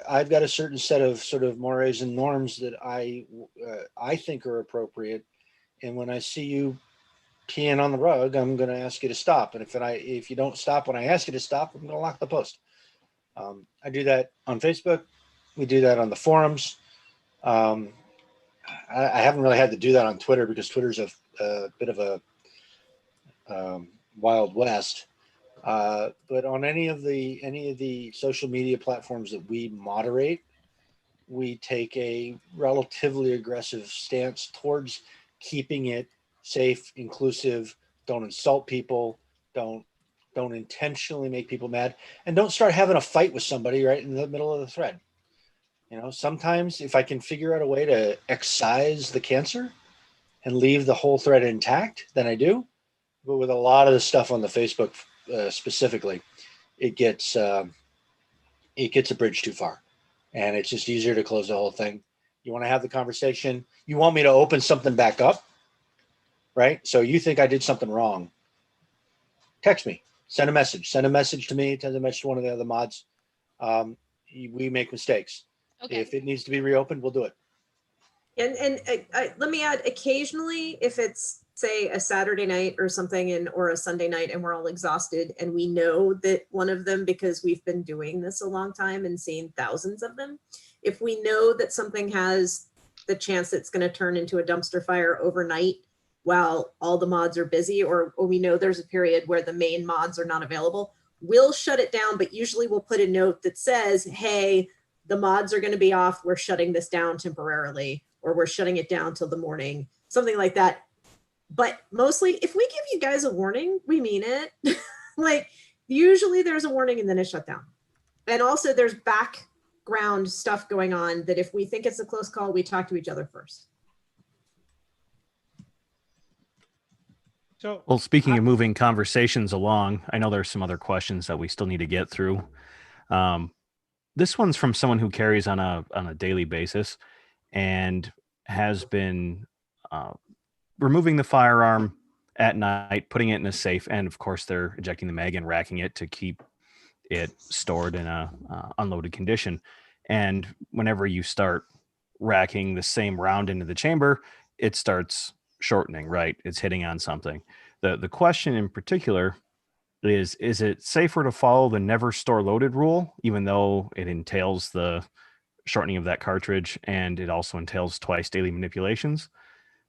I've got a certain set of sort of mores and norms that I think are appropriate. And when I see you peeing on the rug, I'm going to ask you to stop. And if you don't stop when I ask you to stop, I'm going to lock the post. I do that on Facebook. We do that on the forums. I haven't really had to do that on Twitter because Twitter's a bit of a Wild West. But on any of the social media platforms that we moderate, we take a relatively aggressive stance towards keeping it safe, inclusive. Don't insult people. Don't intentionally make people mad, and don't start having a fight with somebody right in the middle of the thread. Sometimes if I can figure out a way to excise the cancer and leave the whole thread intact, then I do. But with a lot of the stuff on the Facebook specifically, it gets a bridge too far, and it's just easier to close the whole thing. You want to have the conversation. You want me to open something back up, right? So you think I did something wrong. Text me, send a message to me, send a message to one of the other mods. We make mistakes. Okay. If it needs to be reopened, we'll do it. And let me add, occasionally, if it's say a Saturday night or something or a Sunday night and we're all exhausted and we know that one of them, because we've been doing this a long time and seeing thousands of them, if we know that something has the chance it's going to turn into a dumpster fire overnight while all the mods are busy, or we know there's a period where the main mods are not available, we'll shut it down. But usually we'll put a note that says, hey, the mods are going to be off. We're shutting this down temporarily, or we're shutting it down till the morning, something like that. But mostly if we give you guys a warning, we mean it. Like usually there's a warning and then it's shut down. And also there's background stuff going on that if we think it's a close call, we talk to each other first. So, Well, speaking of moving conversations along, I know there's some other questions that we still need to get through. This one's from someone who carries on a daily basis and has been removing the firearm at night, putting it in a safe, and of course they're ejecting the mag and racking it to keep it stored in a unloaded condition. And whenever you start racking the same round into the chamber, it starts shortening, right? It's hitting on something. The question in particular is it safer to follow the never store loaded rule, even though it entails the shortening of that cartridge and it also entails twice daily manipulations?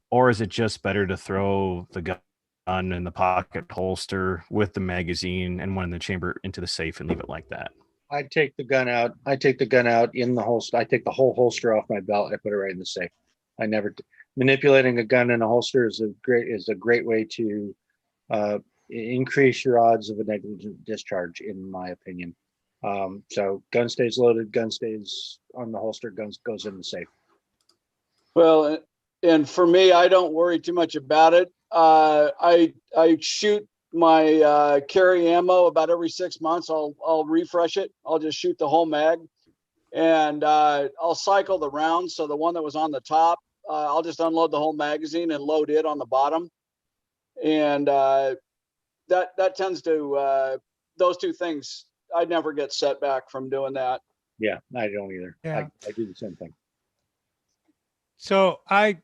Or is it just better to throw the gun in the pocket holster with the magazine and one in the chamber into the safe and leave it like that? I take the gun out. I take the gun out in the holster. I take the whole holster off my belt. I put it right in the safe. I never, manipulating a gun in a holster is a great way to increase your odds of a negligent discharge, in my opinion. So gun stays loaded, gun stays on the holster, guns goes in the safe. Well, and for me, I don't worry too much about it. I shoot my carry ammo about every 6 months. I'll refresh it. I'll just shoot the whole mag, and I'll cycle the rounds. So the one that was on the top, I'll just unload the whole magazine and load it on the bottom, and that tends to those two things. I never get set back from doing that. Yeah, I don't either. Yeah. I do the same thing. So I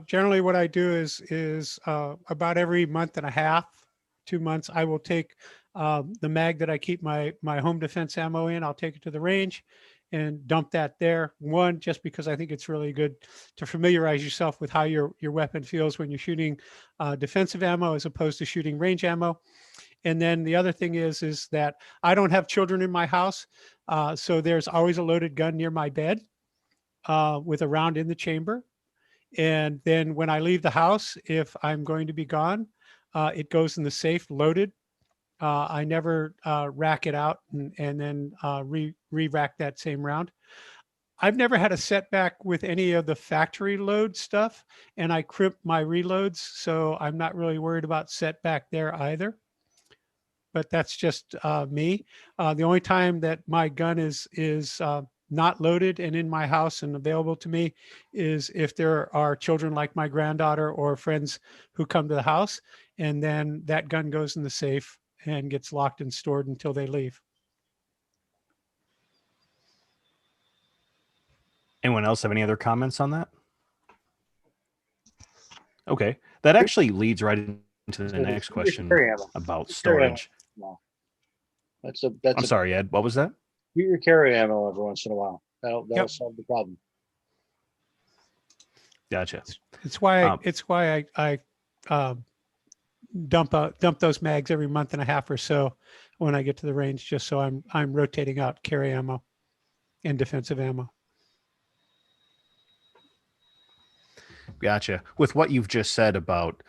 generally what I do is about every month and a half, 2 months, I will take the mag that I keep my home defense ammo in. I'll take it to the range and dump that there. One, just because I think it's really good to familiarize yourself with how your weapon feels when you're shooting defensive ammo as opposed to shooting range ammo. And then the other thing is that I don't have children in my house, so there's always a loaded gun near my bed with a round in the chamber. And then when I leave the house, if I'm going to be gone, it goes in the safe loaded. I never rack it out and then re-rack that same round. I've never had a setback with any of the factory load stuff, and I crimp my reloads, so I'm not really worried about setback there either. But that's just me. The only time that my gun is not loaded and in my house and available to me is if there are children like my granddaughter or friends who come to the house, and then that gun goes in the safe and gets locked and stored until they leave. Anyone else have any other comments on that? Okay, that actually leads right into the next question about storage. I'm sorry, Ed, what was that? Shoot your carry ammo every once in a while. That'll solve the problem. Gotcha. It's why I dump those mags every month and a half or so when I get to the range, just so I'm rotating out carry ammo and defensive ammo. Gotcha. With what you've just said about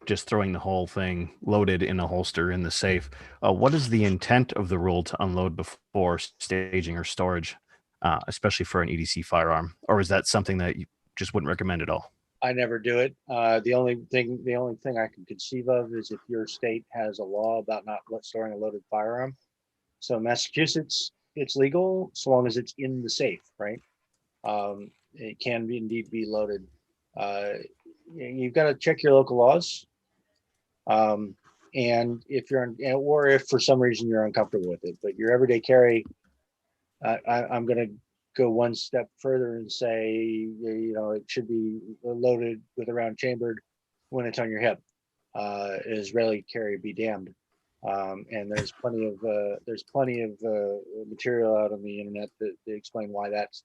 just throwing the whole thing loaded in a holster in the safe, what is the intent of the rule to unload before staging or storage, especially for an EDC firearm? Or is that something that you just wouldn't recommend at all? I never do it. The only thing I can conceive of is if your state has a law about not storing a loaded firearm. So Massachusetts, it's legal so long as it's in the safe, right? It can indeed be loaded. You've got to check your local laws. And if or if for some reason you're uncomfortable with it, but your everyday carry, I'm going to go one step further and say, it should be loaded with a round chambered when it's on your hip. Israeli carry be damned. And there's plenty of material out on the internet that explain why that's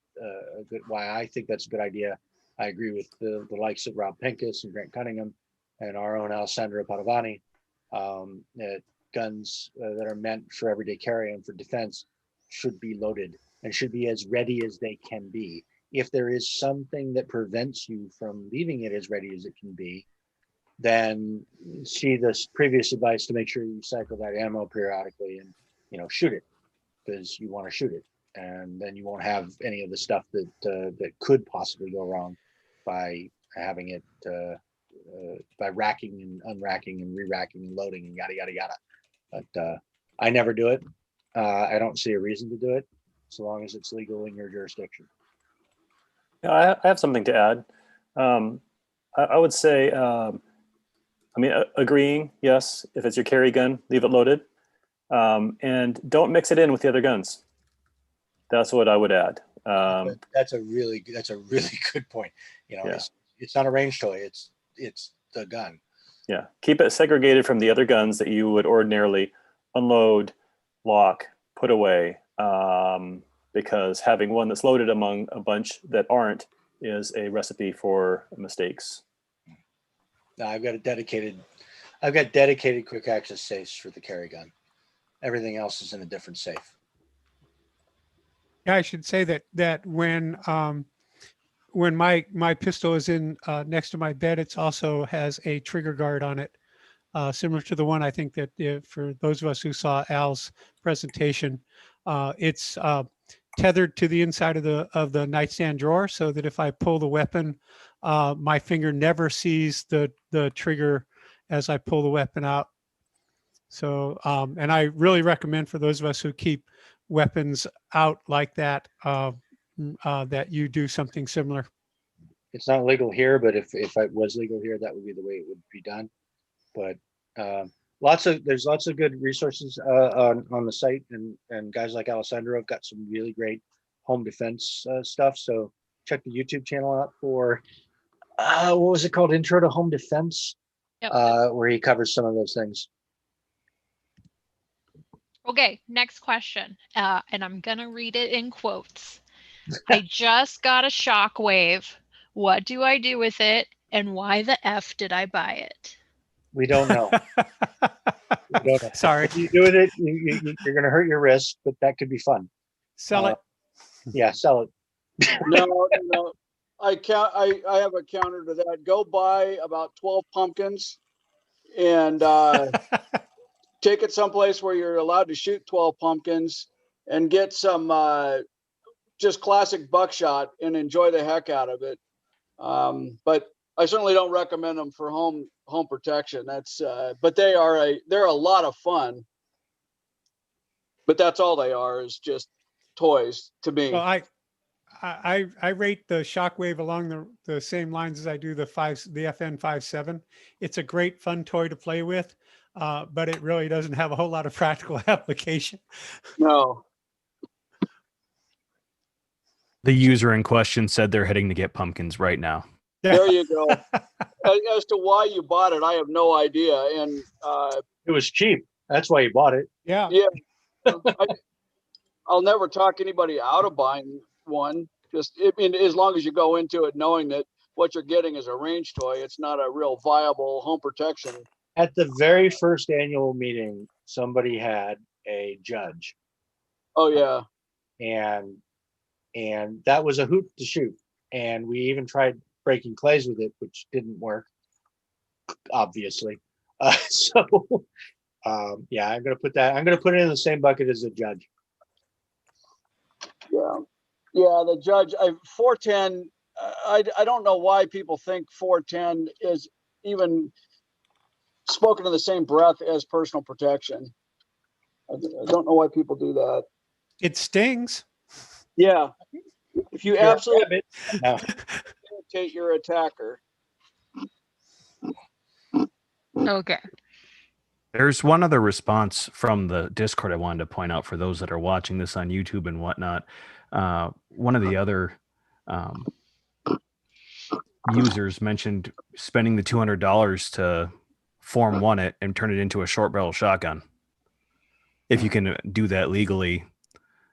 why I think that's a good idea. I agree with the likes of Rob Pincus and Grant Cunningham and our own Alessandro Padovani, that guns that are meant for everyday carry and for defense should be loaded and should be as ready as they can be. If there is something that prevents you from leaving it as ready as it can be, then see this previous advice to make sure you cycle that ammo periodically and shoot it because you want to shoot it, and then you won't have any of the stuff that could possibly go wrong by having it by racking and unracking and re-racking and loading and yada yada yada. But I never do it. I don't see a reason to do it so long as it's legal in your jurisdiction. Yeah, I have something to add. I would say, agreeing, yes, if it's your carry gun, leave it loaded, and don't mix it in with the other guns. That's what I would add. That's a really good point. It's not a range toy. It's the gun. Yeah, keep it segregated from the other guns that you would ordinarily unload, lock, put away, because having one that's loaded among a bunch that aren't is a recipe for mistakes. Now I've got dedicated quick access safes for the carry gun. Everything else is in a different safe. Yeah, I should say that when when my pistol is in next to my bed, it's also has a trigger guard on it, similar to the one I think that for those of us who saw Al's presentation, it's tethered to the inside of the nightstand drawer, so that if I pull the weapon, my finger never sees the trigger as I pull the weapon out. So, and I really recommend for those of us who keep weapons out like that, that you do something similar. It's not legal here, but if it was legal here, that would be the way it would be done. But there's lots of good resources on the site, and guys like Alessandro have got some really great home defense stuff. So check the YouTube channel out for what was it called? Intro to Home Defense, Yep. where he covers some of those things. Okay, next question. And I'm going to read it in quotes. I just got a shockwave. What do I do with it? And why the F did I buy it? We don't know. We don't know. Sorry. If you do it, you're going to hurt your wrist, but that could be fun. Sell it. Yeah, sell it. No. I have a counter to that. Go buy about 12 pumpkins and take it someplace where you're allowed to shoot 12 pumpkins and get some just classic buckshot and enjoy the heck out of it. But I certainly don't recommend them for home protection. That's but they're a lot of fun. But that's all they are, is just toys to me. Well, I rate the Shockwave along the same lines as I do the FN 5.7. It's a great fun toy to play with, but it really doesn't have a whole lot of practical application. No. The user in question said they're heading to get pumpkins right now. There you go. As to why you bought it, I have no idea. And it was cheap. That's why you bought it. Yeah. I'll never talk anybody out of buying one. As long as you go into it knowing that what you're getting is a range toy, it's not a real viable home protection. At the very first annual meeting, somebody had a judge. Oh yeah. And that was a hoop to shoot. And we even tried breaking clays with it, which didn't work, obviously. Yeah, I'm gonna put it in the same bucket as the judge. Yeah, the judge. 410. I don't know why people think 410 is even spoken in the same breath as personal protection. I don't know why people do that. It stings. Yeah, if you absolutely No. irritate your attacker. Okay. There's one other response from the Discord I wanted to point out for those that are watching this on YouTube and whatnot. One of the other users mentioned spending the $200 to Form 1 it and turn it into a short barrel shotgun, if you can do that legally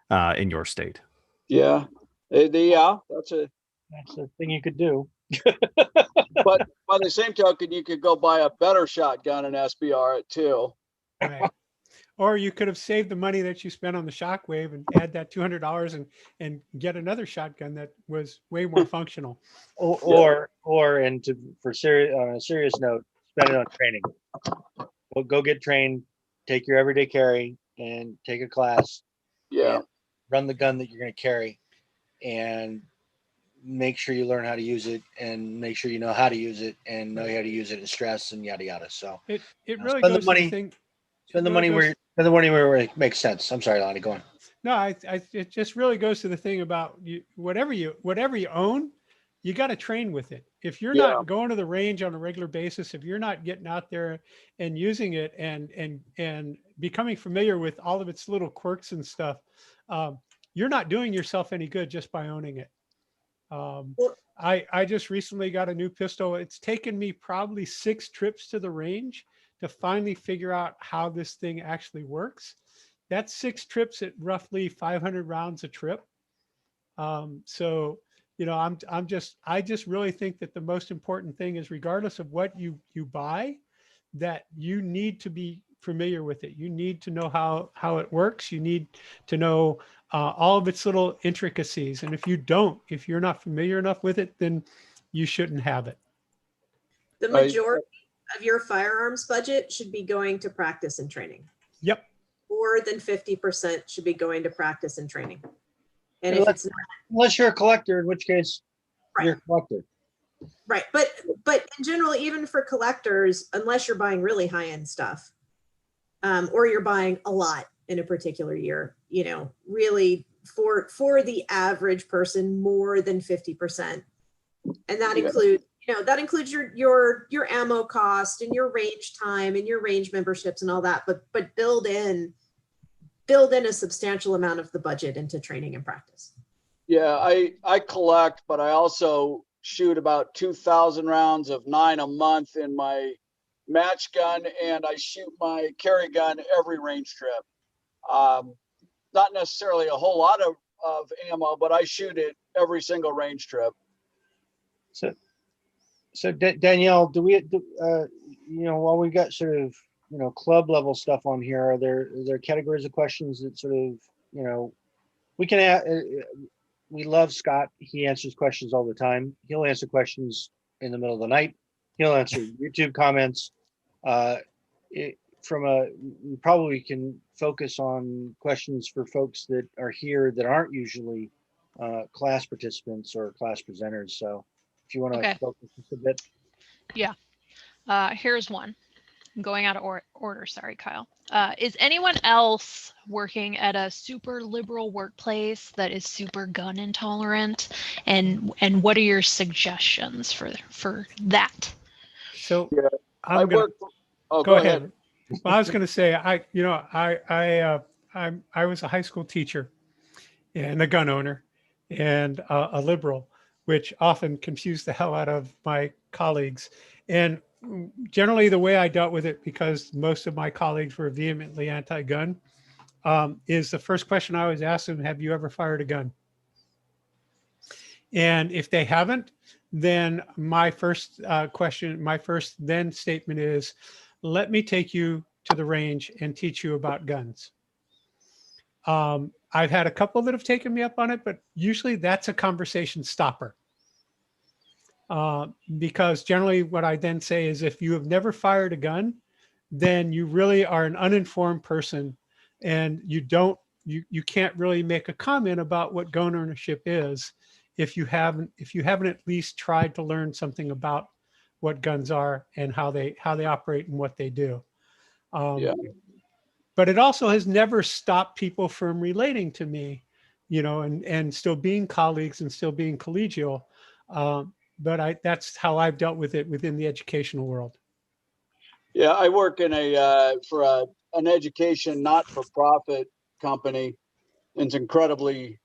in your state. Yeah, that's a thing you could do. But by the same token, you could go buy a better shotgun and SBR it too. Right. Or you could have saved the money that you spent on the Shockwave and add that $200 and get another shotgun that was way more functional. On a serious note, spend it on training. Go get trained, take your everyday carry, and take a class. Yeah. Run the gun that you're going to carry, and make sure you learn how to use it, and make sure you know how to use it, and know how to use it in stress and yada yada. So it really spend goes the money. to the thing. Spend the money where it makes sense. I'm sorry, Lonnie, go on. No, it just really goes to the thing about whatever you own, you got to train with it. If you're not going to the range on a regular basis, if you're not getting out there and using it and becoming familiar with all of its little quirks and stuff, you're not doing yourself any good just by owning it. I just recently got a new pistol. It's taken me probably 6 trips to the range to finally figure out how this thing actually works. That's 6 trips at roughly 500 rounds a trip. So, I just really think that the most important thing is, regardless of what you buy, that you need to be familiar with it. You need to know how it works. You need to know all of its little intricacies. And if you're not familiar enough with it, then you shouldn't have it. The majority of your firearms budget should be going to practice and training. Yep. More than 50% should be going to practice and training. And if it's not, unless you're a collector, in which case you're a collector. right, but in general, even for collectors, unless you're buying really high-end stuff, or you're buying a lot in a particular year, you know, really for the average person, more than 50%, and that includes, you know, that includes your ammo cost and your range time and your range memberships and all that, but build in a substantial amount of the budget into training and practice. Yeah, I collect, but I also shoot about 2,000 rounds of 9 a month in my match gun, and I shoot my carry gun every range trip. Not necessarily a whole lot of ammo, but I shoot it every single range trip. So Danielle, do we, you know, while we got sort of, you know, club level stuff on here, are there categories of questions that sort of, you know, we can, we love Scott. He answers questions all the time. He'll answer questions in the middle of the night. He'll answer YouTube comments. We probably can focus on questions for folks that are here that aren't usually class participants or class presenters. So if you want to focus just a bit. Yeah. Here's one. I'm going out of order. Sorry, Kyle. Is anyone else working at a super liberal workplace that is super gun intolerant? And what are your suggestions for that? So yeah, go ahead. Well, I was going to say, I was a high school teacher and a gun owner and a liberal, which often confused the hell out of my colleagues. And generally the way I dealt with it, because most of my colleagues were vehemently anti-gun, is the first question I always ask them, have you ever fired a gun? And if they haven't, then my first statement is, let me take you to the range and teach you about guns. I've had a couple that have taken me up on it, but usually that's a conversation stopper. Because generally what I then say is, if you have never fired a gun, then you really are an uninformed person, and you can't really make a comment about what gun ownership is if you haven't at least tried to learn something about what guns are and how they operate and what they do. But it also has never stopped people from relating to me, you know, and still being colleagues and still being collegial. But that's how I've dealt with it within the educational world. Yeah, I work in for an education not-for-profit company. It's incredibly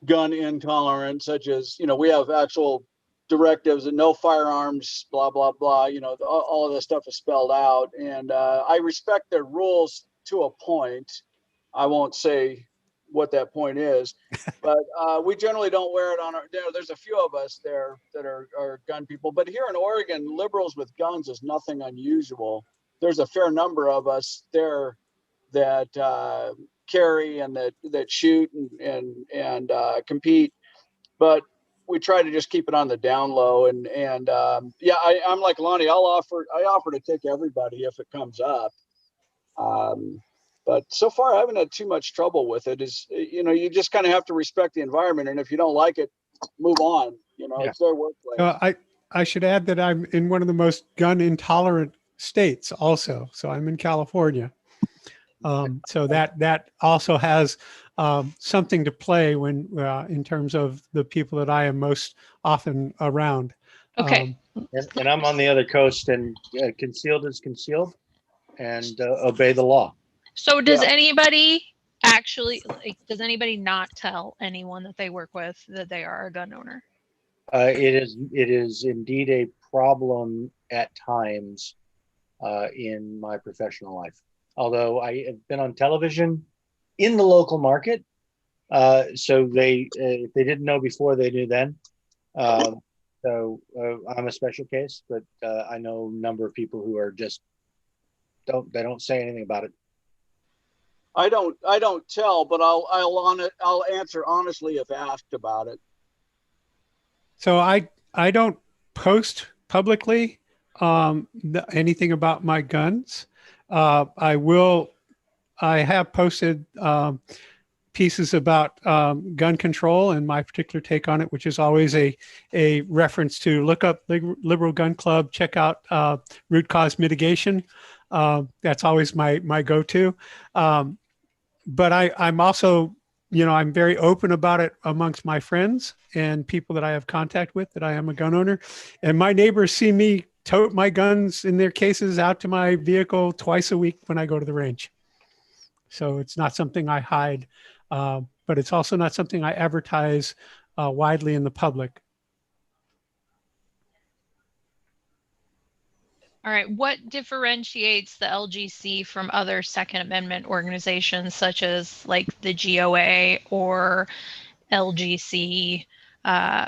gun intolerant, such as, you know, we have actual directives and no firearms, blah, blah, blah. You know, all of this stuff is spelled out. And I respect their rules to a point. I won't say what that point is, but we generally don't wear it on our, there's a few of us there that are gun people, but here in Oregon, liberals with guns is nothing unusual. There's a fair number of us there that carry and that shoot and compete, but we try to just keep it on the down low. And yeah, I'm like Lonnie, I offer to take everybody if it comes up. But so far I haven't had too much trouble with it. Is, you know, you just kind of have to respect the environment, and if you don't like it, move on. You know, it's their workplace. I should add that I'm in one of the most gun intolerant states also. So I'm in California. So that also has something to play when in terms of the people that I am most often around. Okay. And I'm on the other coast, and concealed is concealed, and obey the law. So does anybody actually, does anybody not tell anyone that they work with that they are a gun owner? It is indeed a problem at times in my professional life. Although I have been on television in the local market, so if they didn't know before, they knew then. So I'm a special case, but I know a number of people who are just they don't say anything about it. I don't tell, but I'll answer honestly if asked about it. So I don't post publicly anything about my guns. I have posted pieces about gun control and my particular take on it, which is always a reference to look up Liberal Gun Club, check out root cause mitigation. That's always my go-to. But I'm also, I'm very open about it amongst my friends and people that I have contact with, that I am a gun owner. And my neighbors see me tote my guns in their cases out to my vehicle twice a week when I go to the range. So it's not something I hide, but it's also not something I advertise widely in the public. All right. What differentiates the LGC from other Second Amendment organizations such as like the GOA or LGC,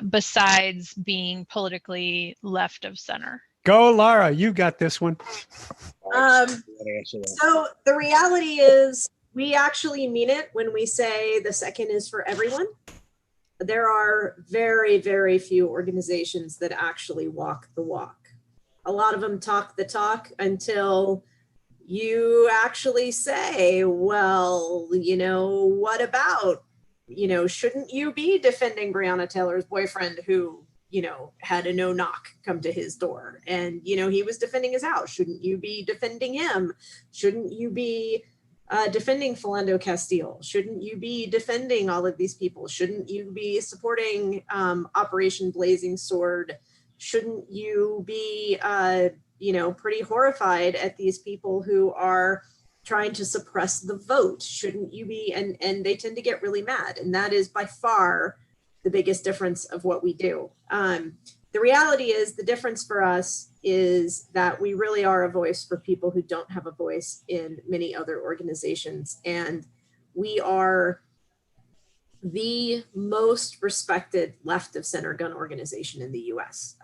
besides being politically left of center? Go, Lara, you got this one. So the reality is we actually mean it when we say the second is for everyone. There are very, very few organizations that actually walk the walk. A lot of them talk the talk until you actually say, well, what about, shouldn't you be defending Breonna Taylor's boyfriend who, had a no knock come to his door and, he was defending his house. Shouldn't you be defending him? Shouldn't you be defending Philando Castile? Shouldn't you be defending all of these people? Shouldn't you be supporting Operation Blazing Sword? Shouldn't you be, pretty horrified at these people who are trying to suppress the vote? Shouldn't you be? And they tend to get really mad. And that is by far the biggest difference of what we do. The reality is the difference for us is that we really are a voice for people who don't have a voice in many other organizations. And we are the most respected left of center gun organization in the US.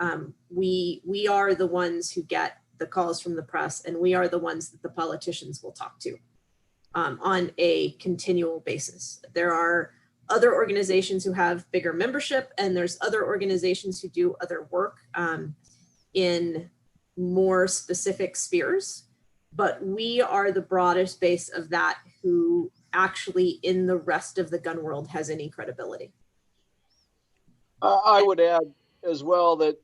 We are the ones who get the calls from the press, and we are the ones that the politicians will talk to on a continual basis. There are other organizations who have bigger membership, and there's other organizations who do other work in more specific spheres, but we are the broadest base of that who actually in the rest of the gun world has any credibility. I would add as well that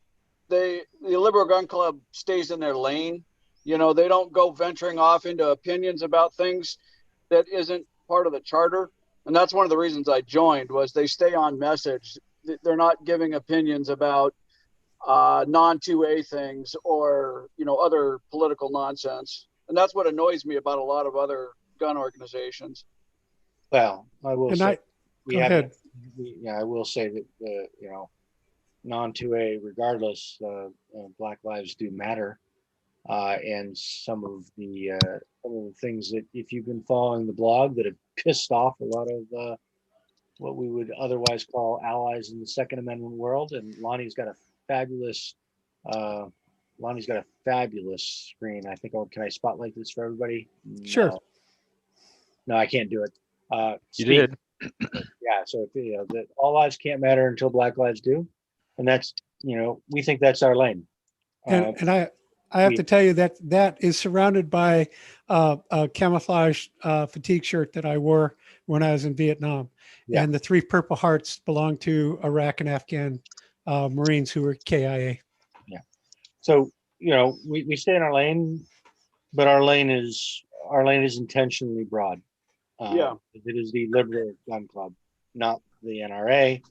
the Liberal Gun Club stays in their lane. They don't go venturing off into opinions about things that isn't part of the charter. And that's one of the reasons I joined, was they stay on message. They're not giving opinions about non-2A things or, other political nonsense. And that's what annoys me about a lot of other gun organizations. Well, I will say, I will say that non-2A, regardless, Black Lives do matter, and some of the things that, if you've been following the blog, that have pissed off a lot of what we would otherwise call allies in the Second Amendment world. And Lonnie's got a fabulous screen. I think, can I spotlight this for everybody? Sure. No, I can't do it. You did. Yeah. So that all lives can't matter until Black lives do, and that's we think that's our lane. And I have to tell you that is surrounded by a camouflage fatigue shirt that I wore when I was in Vietnam, and the 3 Purple Hearts belong to Iraq and Afghan Marines who were KIA. Yeah. So we stay in our lane, but our lane is intentionally broad. It is the Liberal Gun Club, not the NRA,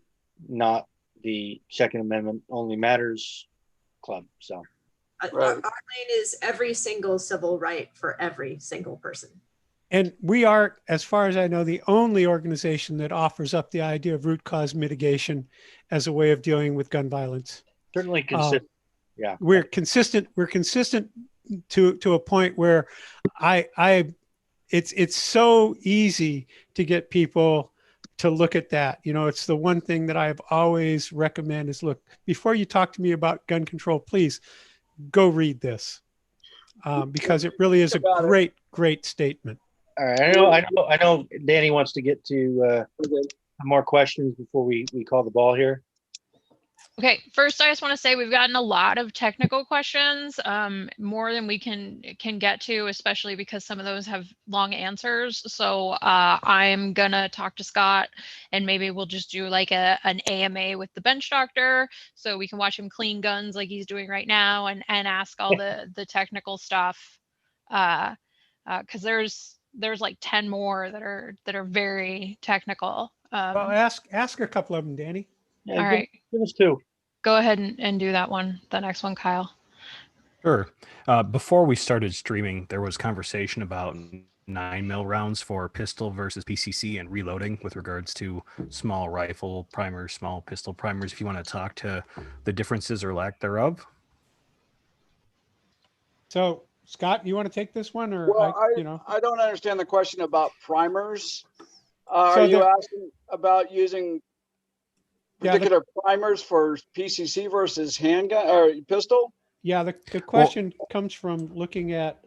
not the Second Amendment Only Matters Club. So our lane is every single civil right for every single person. And we are, as far as I know, the only organization that offers up the idea of root cause mitigation as a way of dealing with gun violence. Certainly consistent. We're consistent. We're consistent to a point where it's so easy to get people to look at that. It's the one thing that I've always recommend is, look, before you talk to me about gun control, please go read this. because it really is a great statement. All right, I know. Danny wants to get to more questions before we call the ball here. Okay, first I just want to say we've gotten a lot of technical questions, more than we can get to, especially because some of those have long answers. So I'm gonna talk to Scott, and maybe we'll just do like an AMA with the bench doctor, so we can watch him clean guns like he's doing right now, and ask all the technical stuff, because there's like 10 more that are very technical. Well, ask a couple of them, Danny. All right. Give us two. Go ahead and do that one, the next one, Kyle. Sure. Before we started streaming, there was conversation about 9mm rounds for pistol versus PCC and reloading with regards to small rifle primers, small pistol primers. If you want to talk to the differences or lack thereof. So, Scott, you want to take this one, or Well, I don't understand the question about primers. Are you asking about using particular primers for PCC versus handgun or pistol? Yeah, the question comes from looking at,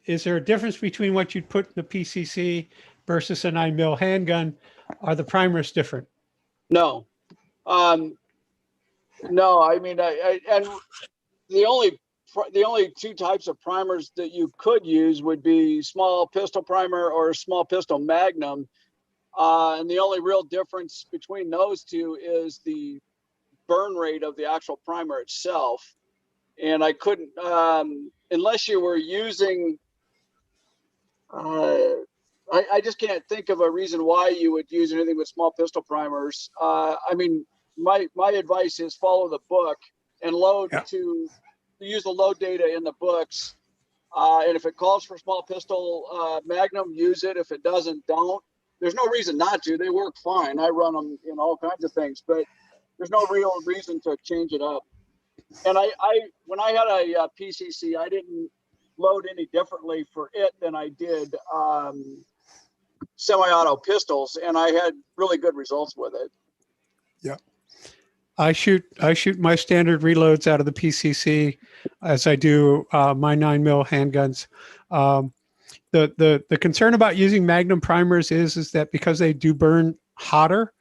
is there a difference between what you'd put in the PCC versus a 9mm handgun? Are the primers different? No. No, I mean, and the only two types of primers that you could use would be small pistol primer or small pistol magnum. And the only real difference between those two is the burn rate of the actual primer itself. And I couldn't, unless you were using, I just can't think of a reason why you would use anything with small pistol primers. I mean, my advice is follow the book and use the load data in the books. And if it calls for small pistol magnum, use it. If it doesn't, don't. There's no reason not to. They work fine. I run them in all kinds of things, but there's no real reason to change it up. And when I had a PCC, I didn't load any differently for it than I did semi-auto pistols, and I had really good results with it. Yeah. I shoot my standard reloads out of the PCC as I do my 9mm handguns. The concern about using Magnum primers is that because they do burn hotter,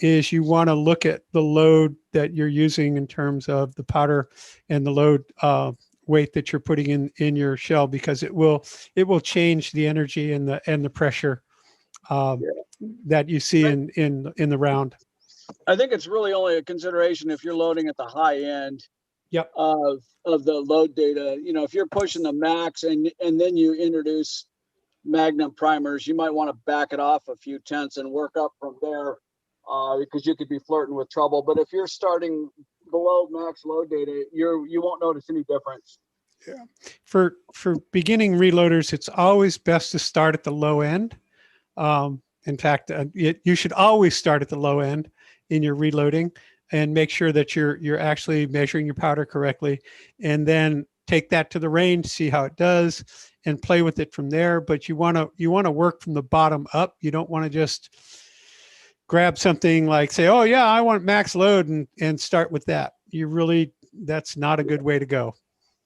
is you want to look at the load that you're using in terms of the powder and the load weight that you're putting in your shell, because it will change the energy and the pressure that you see in the round. I think it's really only a consideration if you're loading at the high end of the load data. You know, if you're pushing the max and then you introduce Magnum primers, you might want to back it off a few tenths and work up from there, because you could be flirting with trouble. But if you're starting below max load data, you won't notice any difference. Yeah. For beginning reloaders, it's always best to start at the low end. In fact, you should always start at the low end in your reloading and make sure that you're actually measuring your powder correctly, and then take that to the range, see how it does, and play with it from there. But you want to work from the bottom up. You don't want to just grab something like, say, oh yeah, I want max load, and start with that. That's not a good way to go.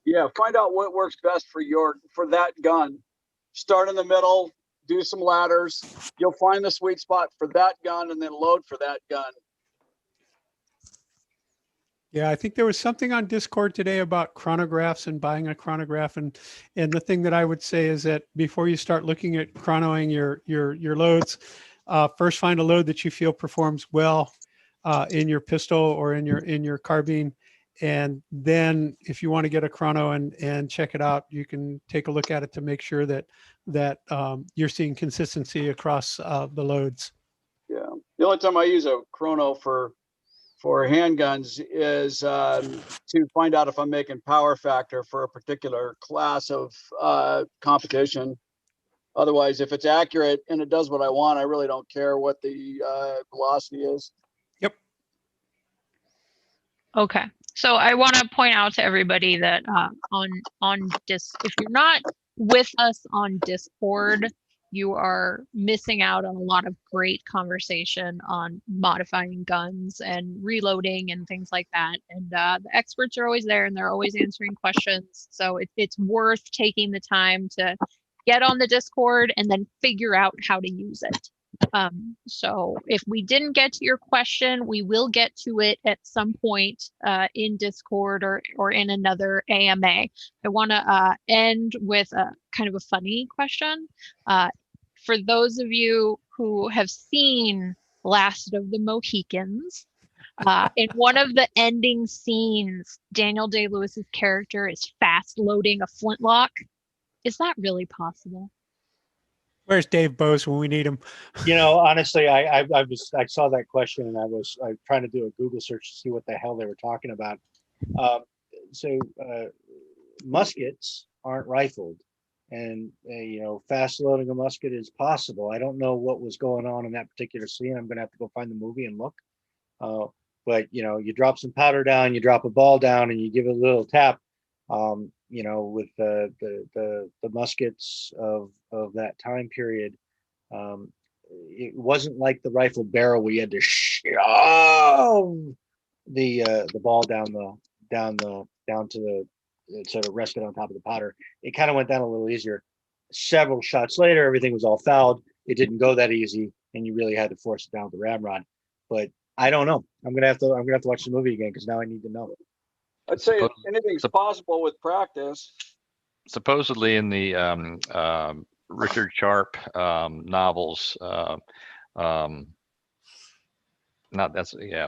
Yeah, find out what works best for that gun. Start in the middle, do some ladders. You'll find the sweet spot for that gun, and then load for that gun. Yeah, I think there was something on Discord today about chronographs and buying a chronograph, and the thing that I would say is that before you start looking at chronoing your loads, first find a load that you feel performs well in your pistol or in your carbine, and then if you want to get a chrono and check it out, you can take a look at it to make sure that you're seeing consistency across the loads. Yeah, the only time I use a chrono for handguns is to find out if I'm making power factor for a particular class of competition. Otherwise, if it's accurate and it does what I want, I really don't care what the velocity is. Yep. Okay. So I want to point out to everybody that if you're not with us on Discord, you are missing out on a lot of great conversation on modifying guns and reloading and things like that. And the experts are always there and they're always answering questions. So it's worth taking the time to get on the Discord and then figure out how to use it. So if we didn't get to your question, we will get to it at some point in Discord or in another AMA. I want to end with a kind of a funny question. For those of you who have seen Last of the Mohicans, in one of the ending scenes, Daniel Day-Lewis's character is fast loading a flintlock. Is that really possible? Where's Dave Bose when we need him? You know, honestly, I saw that question and I was trying to do a Google search to see what the hell they were talking about. Muskets aren't rifled, and you know, fast loading a musket is possible. I don't know what was going on in that particular scene. I'm going to have to go find the movie and look. But you know, you drop some powder down, you drop a ball down, and you give it a little tap. You know, with the muskets of that time period, it wasn't like the rifle barrel where you had to shove the ball down to the sort of rested on top of the powder. It kind of went down a little easier. Several shots later, everything was all fouled. It didn't go that easy, and you really had to force it down with the ramrod. But I don't know. I'm gonna have to watch the movie again because now I need to know. I'd say anything's possible with practice. Supposedly in the Richard Sharp novels,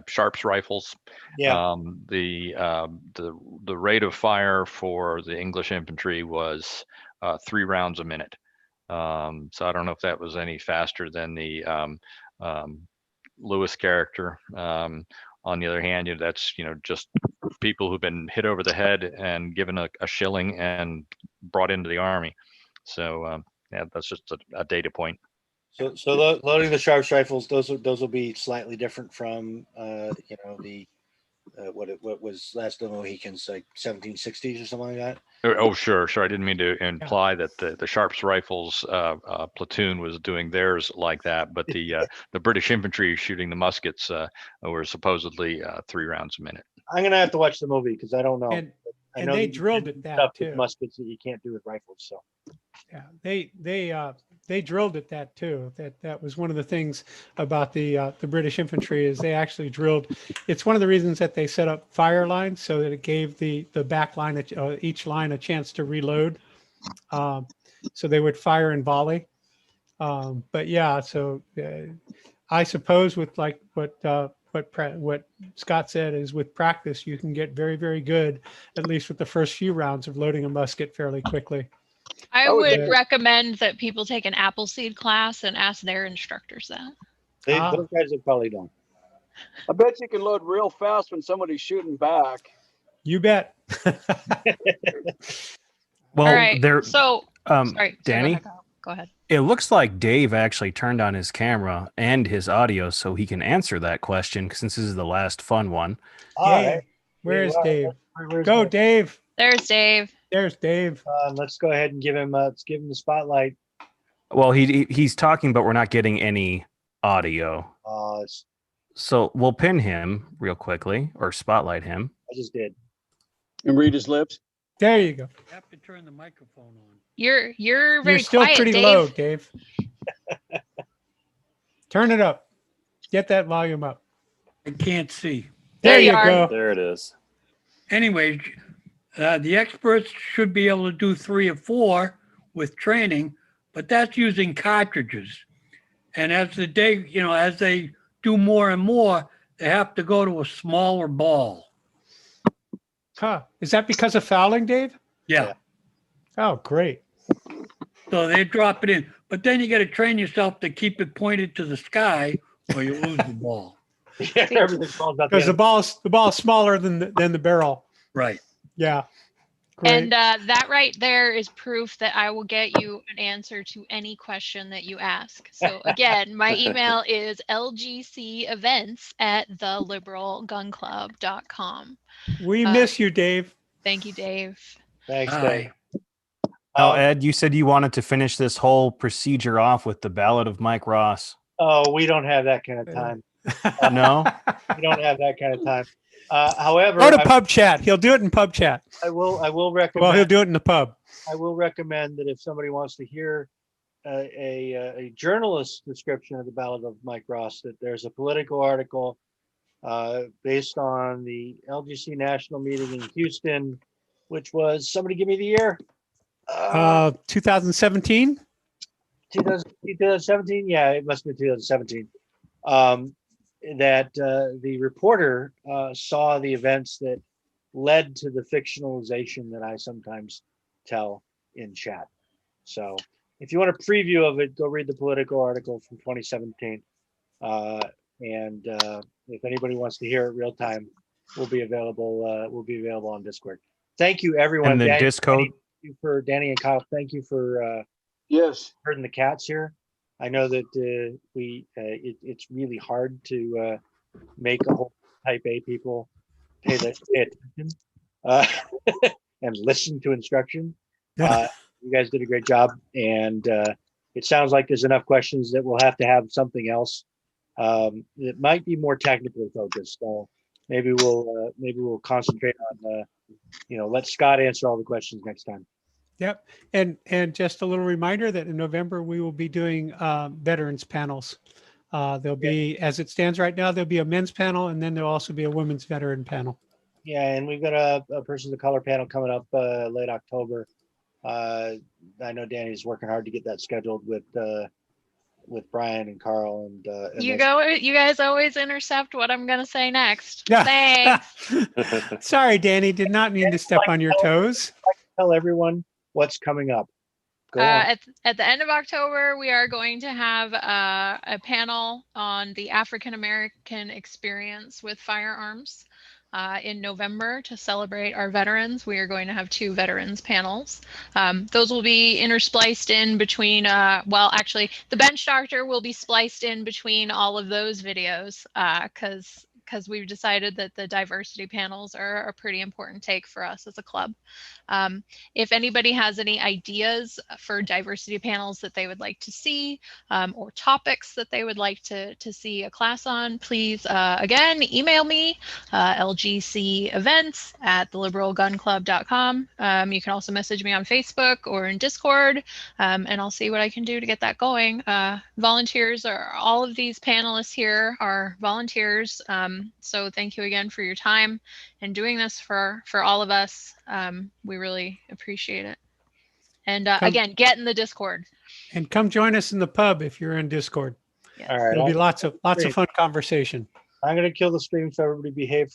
Sharp's rifles. Yeah. The rate of fire for the English infantry was 3 rounds a minute. So I don't know if that was any faster than the Lewis character. On the other hand, that's just people who've been hit over the head and given a shilling and brought into the army. So that's just a data point. So loading the Sharps rifles, those will be slightly different from the what was Last of the Mohicans, like 1760s or something like that. Oh, sure. I didn't mean to imply that the Sharps rifles platoon was doing theirs like that, but the British infantry shooting the muskets were supposedly 3 rounds a minute. I'm gonna have to watch the movie because I don't know. And they drilled at that too. With muskets that you can't do with rifles. So yeah, they drilled at that too. That was one of the things about the British infantry is they actually drilled. It's one of the reasons that they set up fire lines so that it gave the back line each line a chance to reload. So they would fire and volley. But yeah, so I suppose with like what Scott said is with practice you can get very, very good, at least with the first few rounds of loading a musket fairly quickly. I would recommend that people take an Appleseed class and ask their instructors that. Those guys have probably done. I bet you can load real fast when somebody's shooting back. You bet. Well, all right. there. So, sorry, Danny. Go ahead. It looks like Dave actually turned on his camera and his audio so he can answer that question since this is the last fun one. Dave, where's Dave? Go, Dave. There's Dave. There's Dave. Let's go ahead and give him the spotlight. Well, he's talking, but we're not getting any audio. So we'll pin him real quickly or spotlight him. I just did. And read his lips. There you go. You have to turn the microphone on. You're You're still quiet, pretty Dave. low, Dave. Turn it up. Get that volume up. I can't see. There you are. go. There it is. Anyways, the experts should be able to do 3 or 4 with training, but that's using cartridges. And as the day, as they do more and more, they have to go to a smaller ball. Huh. Is that because of fouling, Dave? Yeah. Oh, great. So they drop it in. But then you got to train yourself to keep it pointed to the sky or you lose the ball. Yeah, everything falls out. Because the ball's smaller than the barrel. Right. Yeah. Great. And that right there is proof that I will get you an answer to any question that you ask. So again, my email is lgcevents@theliberalgunclub.com. We miss you, Dave. Thank you, Dave. Thanks, Hi. Dave. Now, Ed, you said you wanted to finish this whole procedure off with the Ballad of Mike Ross. Oh, we don't have that kind of time. No? We don't have that kind of time. However, Go to pub chat. He'll do it in pub chat. I will recommend. Well, he'll do it in the pub. I will recommend that if somebody wants to hear a journalist's description of the Ballad of Mike Ross, that there's a Politico article based on the LGC national meeting in Houston, which was, somebody give me the year. 2017. 2017. Yeah, it must be 2017. That the reporter saw the events that led to the fictionalization that I sometimes tell in chat. So if you want a preview of it, go read the Politico article from 2017. And if anybody wants to hear it real time, we'll be available on Discord. Thank you, everyone. And the Danny, Discord. Thank you for Danny and Kyle. Thank you for Yes. herding the cats here. I know that it's really hard to make a whole type A people pay attention and listen to instruction. You guys did a great job, and it sounds like there's enough questions that we'll have to have something else that might be more technically focused. So maybe we'll concentrate on let Scott answer all the questions next time. Yep. And just a little reminder that in November, we will be doing veterans panels. There'll be, as it stands right now, there'll be a men's panel, and then there'll also be a women's veteran panel. Yeah, and we've got a person of color panel coming up late October. I know Danny's working hard to get that scheduled with Brian and Carl and You guys always intercept what I'm gonna say next. Yeah. Thanks. Sorry, Danny, did not mean to step on your toes. Tell everyone what's coming up. Go on. At the end of October, we are going to have a panel on the African American experience with firearms. In November, to celebrate our veterans, we are going to have 2 veterans panels. Those will be interspliced in between, well, actually, the bench doctor will be spliced in between all of those videos because we've decided that the diversity panels are a pretty important take for us as a club. If anybody has any ideas for diversity panels that they would like to see, or topics that they would like to see a class on, please, again, email me, lgcevents@theliberalgunclub.com. You can also message me on Facebook or in Discord, and I'll see what I can do to get that going. Volunteers all of these panelists here are volunteers. So thank you again for your time and doing this for all of us. We really appreciate it. And again, get in the Discord. And come join us in the pub if you're in Discord. Yes. All right. There'll be lots of fun conversation. I'm going to kill the stream so everybody behave.